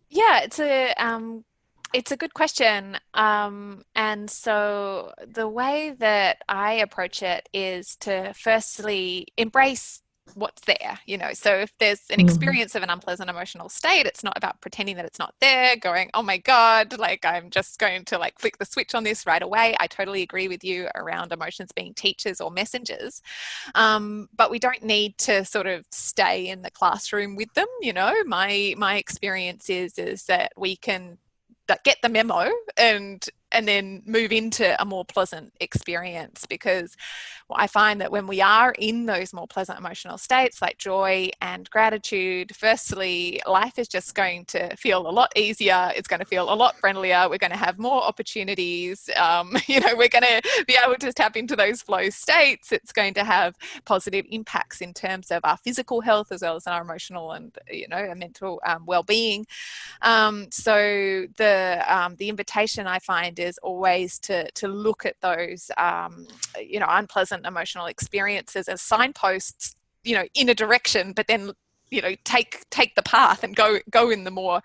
Yeah, it's a good question. And so the way that I approach it is to firstly embrace what's there, so if there's an experience of an unpleasant emotional state, it's not about pretending that it's not there, going, oh my God, like I'm just going to like flick the switch on this right away. I totally agree with you around emotions being teachers or messengers. But we don't need to sort of stay in the classroom with them. My experience is that we can get the memo and then move into a more pleasant experience, because I find that when we are in those more pleasant emotional states like joy and gratitude, firstly, life is just going to feel a lot easier. It's going to feel a lot friendlier. We're going to have more opportunities. We're going to be able to tap into those flow states. It's going to have positive impacts in terms of our physical health as well as our emotional and mental well-being. So the invitation I find is always to look at those unpleasant emotional experiences as signposts in a direction, but then take the path and go in the more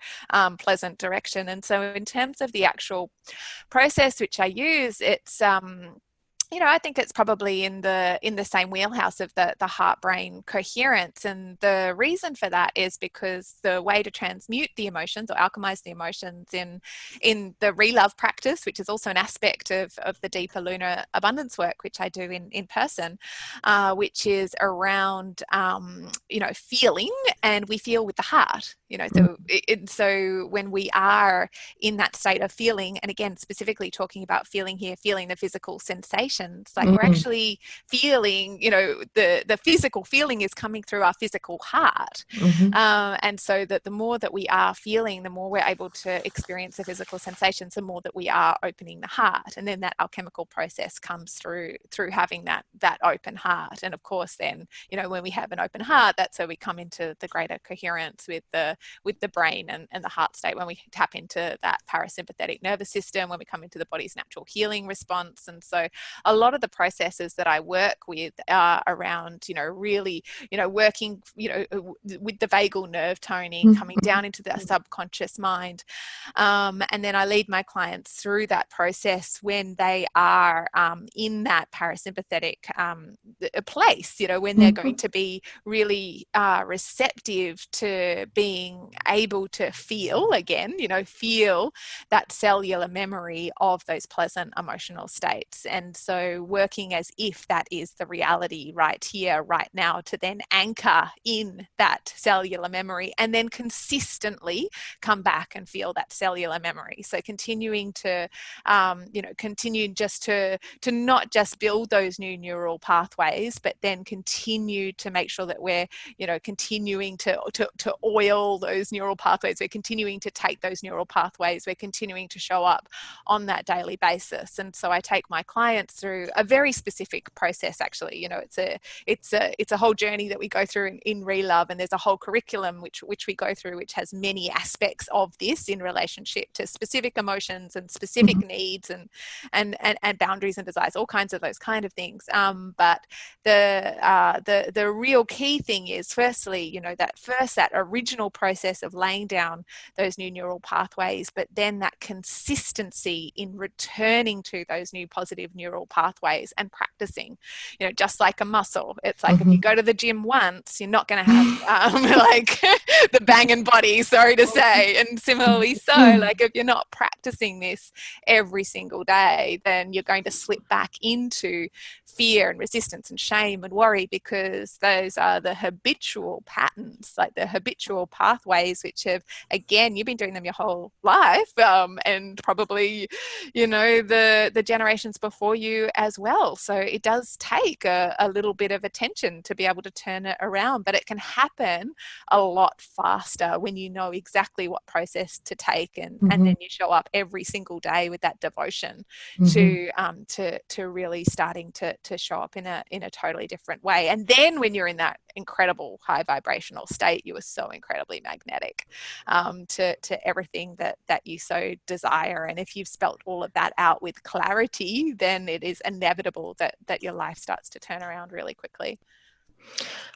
pleasant direction. And so in terms of the actual process which I use, it's I think it's probably in the same wheelhouse of the heart-brain coherence. And the reason for that is because the way to transmute the emotions or alchemize the emotions in the relove practice, which is also an aspect of the deeper lunar abundance work, which I do in person, which is around, feeling, and we feel with the heart, so when we are in that state of feeling, and again, specifically talking about feeling here, feeling the physical sensations, like we're actually feeling, the physical feeling is coming through our physical heart. And so that the more that we are feeling, the more we're able to experience the physical sensations, the more that we are opening the heart. And then that alchemical process comes through having that open heart. And of course, then, when we have an open heart, that's where we come into the greater coherence with the brain and the heart state, when we tap into that parasympathetic nervous system, when we come into the body's natural healing response. And so a lot of the processes that I work with are around, really, working, with the vagal nerve toning, coming down into the subconscious mind. And then I lead my clients through that process when they are in that parasympathetic place, when they're going to be really receptive to being able to feel again, feel that cellular memory of those pleasant emotional states. And so working as if that is the reality right here, right now, to then anchor in that cellular memory and then consistently come back and feel that cellular memory. So continuing to, continue just to not just build those new neural pathways, but then continue to make sure that we're, continuing to oil those neural pathways. We're continuing to take those neural pathways. We're continuing to show up on that daily basis. And so I take my clients through a very specific process. Actually, it's a whole journey that we go through in Relove, and there's a whole curriculum which we go through, which has many aspects of this in relationship to specific emotions and specific needs and boundaries and desires, all kinds of those kind of things. But the real key thing is, firstly, that original process of laying down those new neural pathways, but then that consistency in returning to those new positive neural pathways and practicing, just like a muscle. It's like if you go to the gym once, you're not going to have like the banging body, sorry to say. And similarly, so like if you're not practicing this every single day, then you're going to slip back into fear and resistance and shame and worry, because those are the habitual patterns, like the habitual pathways, which have, again, you've been doing them your whole life, and probably, the generations before you do as well. So it does take a little bit of attention to be able to turn it around, but it can happen a lot faster when you know exactly what process to take, and then you show up every single day with that devotion to really starting to show up in a totally different way. And then when you're in that incredible high vibrational state, you are so incredibly magnetic to everything that you so desire. And if you've spelt all of that out with clarity, then it is inevitable that your life starts to turn around really quickly.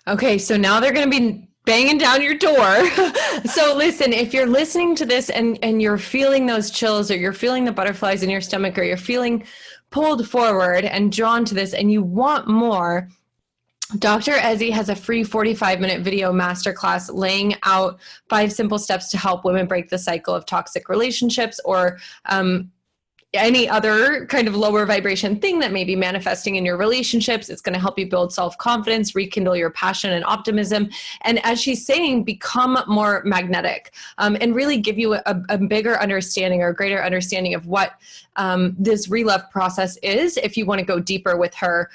Okay, so now they're going to be banging down your door. So listen, if you're listening to this and you're feeling those chills, or you're feeling the butterflies in your stomach, or you're feeling pulled forward and drawn to this and you want more, Dr. Ezzie has a free 45-minute video masterclass laying out 5 simple steps to help women break the cycle of toxic relationships, or any other kind of lower vibration thing that may be manifesting in your relationships. It's going to help you build self-confidence, rekindle your passion and optimism. And as she's saying, become more magnetic, and really give you a bigger understanding, or a greater understanding of what this relove process is, if you want to go deeper with her.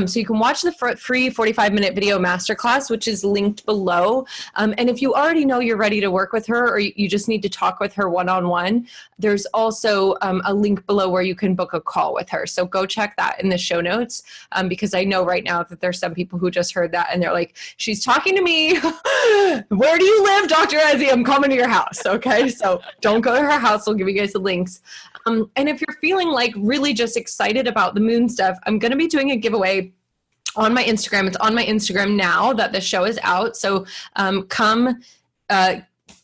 So you can watch the free 45-minute video masterclass, which is linked below. And if you already know you're ready to work with her, or you just need to talk with her one-on-one, there's also a link below where you can book a call with her. So go check that in the show notes, because I know right now that there's some people who just heard that and they're like, she's talking to me. Where do you live, Dr. Ezzie? I'm coming to your house. Okay, so don't go to her house. We'll give you guys the links. And if you're feeling like really just excited about the moon stuff, I'm going to be doing a giveaway on my Instagram. It's on my Instagram now that the show is out. So come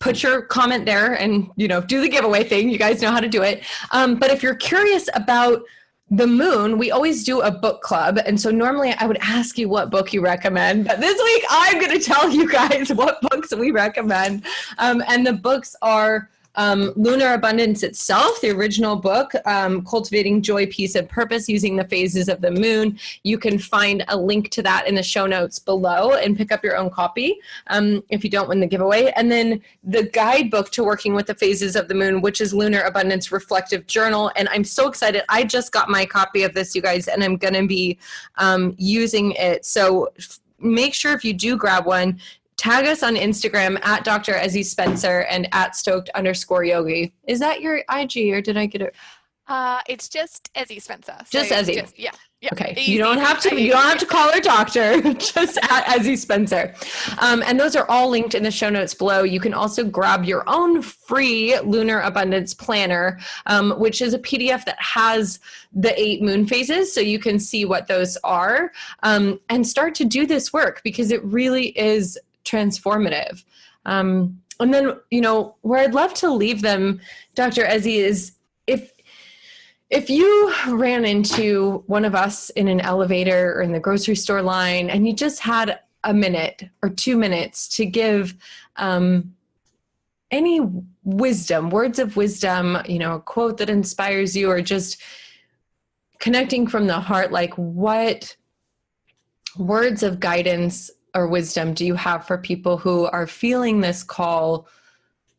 put your comment there and, do the giveaway thing. You guys know how to do it. But if you're curious about the moon, we always do a book club. And so normally I would ask you what book you recommend, but this week I'm going to tell you guys what books we recommend. And the books are Lunar Abundance itself, the original book, Cultivating Joy, Peace, and Purpose Using the Phases of the Moon. You can find a link to that in the show notes below and pick up your own copy if you don't win the giveaway. And then the guidebook to working with the phases of the moon, which is Lunar Abundance Reflective Journal. And I'm so excited. I just got my copy of this, you guys, and I'm going to be using it. So make sure if you do grab one, tag us on Instagram at Dr. Ezzie Spencer and at stoked_yogi. Is that your IG, or did I get it? It's just Ezzie Spencer. Just Ezzie. Yeah. Okay. Easy, You don't have to call her doctor, just at Ezzie Spencer. And those are all linked in the show notes below. You can also grab your own free Lunar Abundance Planner, which is a PDF that has the 8 moon phases, so you can see what those are, and start to do this work, because it really is transformative. And then, where I'd love to leave them, Dr. Ezzie, is if you ran into one of us in an elevator or in the grocery store line, and you just had a minute or 2 minutes to give any wisdom, words of wisdom, a quote that inspires you, or just connecting from the heart, like what words of guidance or wisdom do you have for people who are feeling this call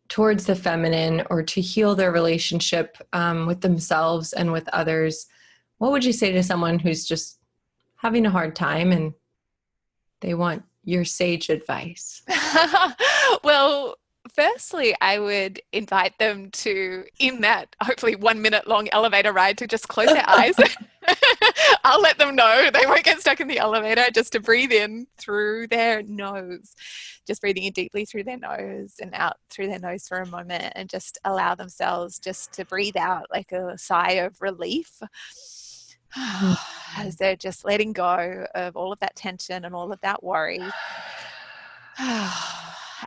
towards the feminine, or to heal their relationship with themselves and with others? What would you say to someone who's just having a hard time and they want your sage advice? Well, firstly, I would invite them to, in that hopefully 1 minute long elevator ride, to just close their eyes. I'll let them know they won't get stuck in the elevator, just to breathe in through their nose, just breathing in deeply through their nose and out through their nose for a moment, and just allow themselves just to breathe out like a sigh of relief as they're just letting go of all of that tension and all of that worry.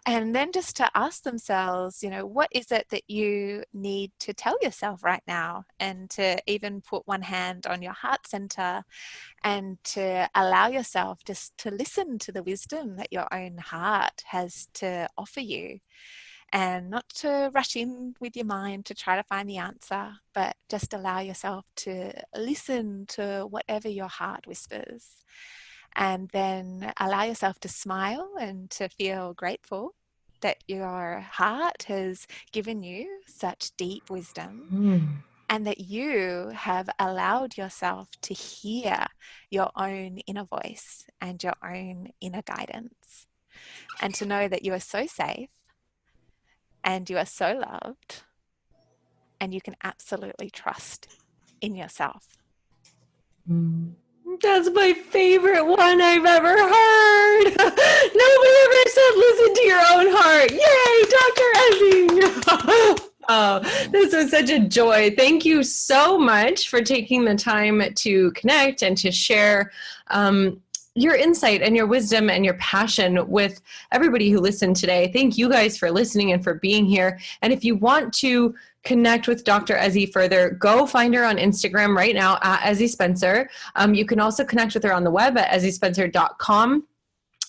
And then just to ask themselves, what is it that you need to tell yourself right now? And to even put one hand on your heart center and to allow yourself just to listen to the wisdom that your own heart has to offer you. And not to rush in with your mind to try to find the answer, but just allow yourself to listen to whatever your heart whispers. And then allow yourself to smile and to feel grateful that your heart has given you such deep wisdom. and that you have allowed yourself to hear your own inner voice and your own inner guidance, and to know that you are so safe and you are so loved, and you can absolutely trust in yourself. That's my favorite one I've ever heard. Nobody ever said listen to your own heart. Yay, Dr. Ezzie. Oh, this was such a joy. Thank you so much for taking the time to connect and to share your insight and your wisdom and your passion with everybody who listened today. Thank you guys for listening and for being here. And if you want to connect with Dr. Ezzie further, go find her on Instagram right now at Ezzie Spencer. You can also connect with her on the web at ezziespencer.com.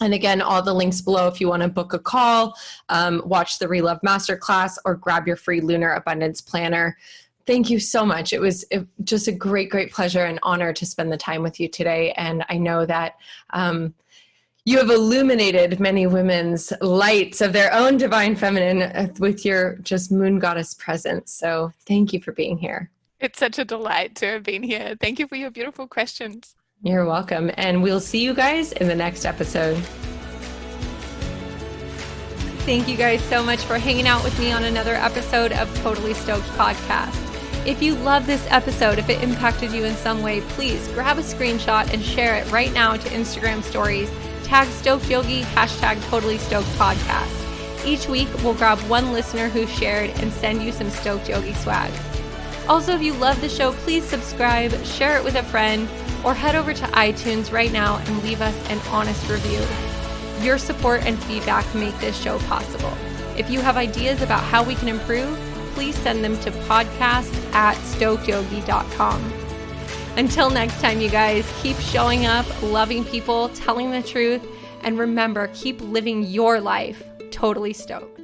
And again, all the links below if you want to book a call, watch the Relove Masterclass, or grab your free Lunar Abundance Planner. Thank you so much. It was just a great, great pleasure and honor to spend the time with you today. And I know that you have illuminated many women's lights of their own divine feminine with your just moon goddess presence. So thank you for being here. It's such a delight to have been here. Thank you for your beautiful questions. You're welcome. And we'll see you guys in the next episode. Thank you guys so much for hanging out with me on another episode of Totally Stoked Podcast. If you love this episode, if it impacted you in some way, please grab a screenshot and share it right now to Instagram stories. Tag Stoked Yogi, hashtag Totally Stoked Podcast. Each week, we'll grab one listener who shared and send you some Stoked Yogi swag. Also, if you love the show, please subscribe, share it with a friend, or head over to iTunes right now and leave us an honest review. Your support and feedback make this show possible. If you have ideas about how we can improve, please send them to podcast@stokedyogi.com. Until next time, you guys, keep showing up, loving people, telling the truth, and remember, keep living your life totally stoked.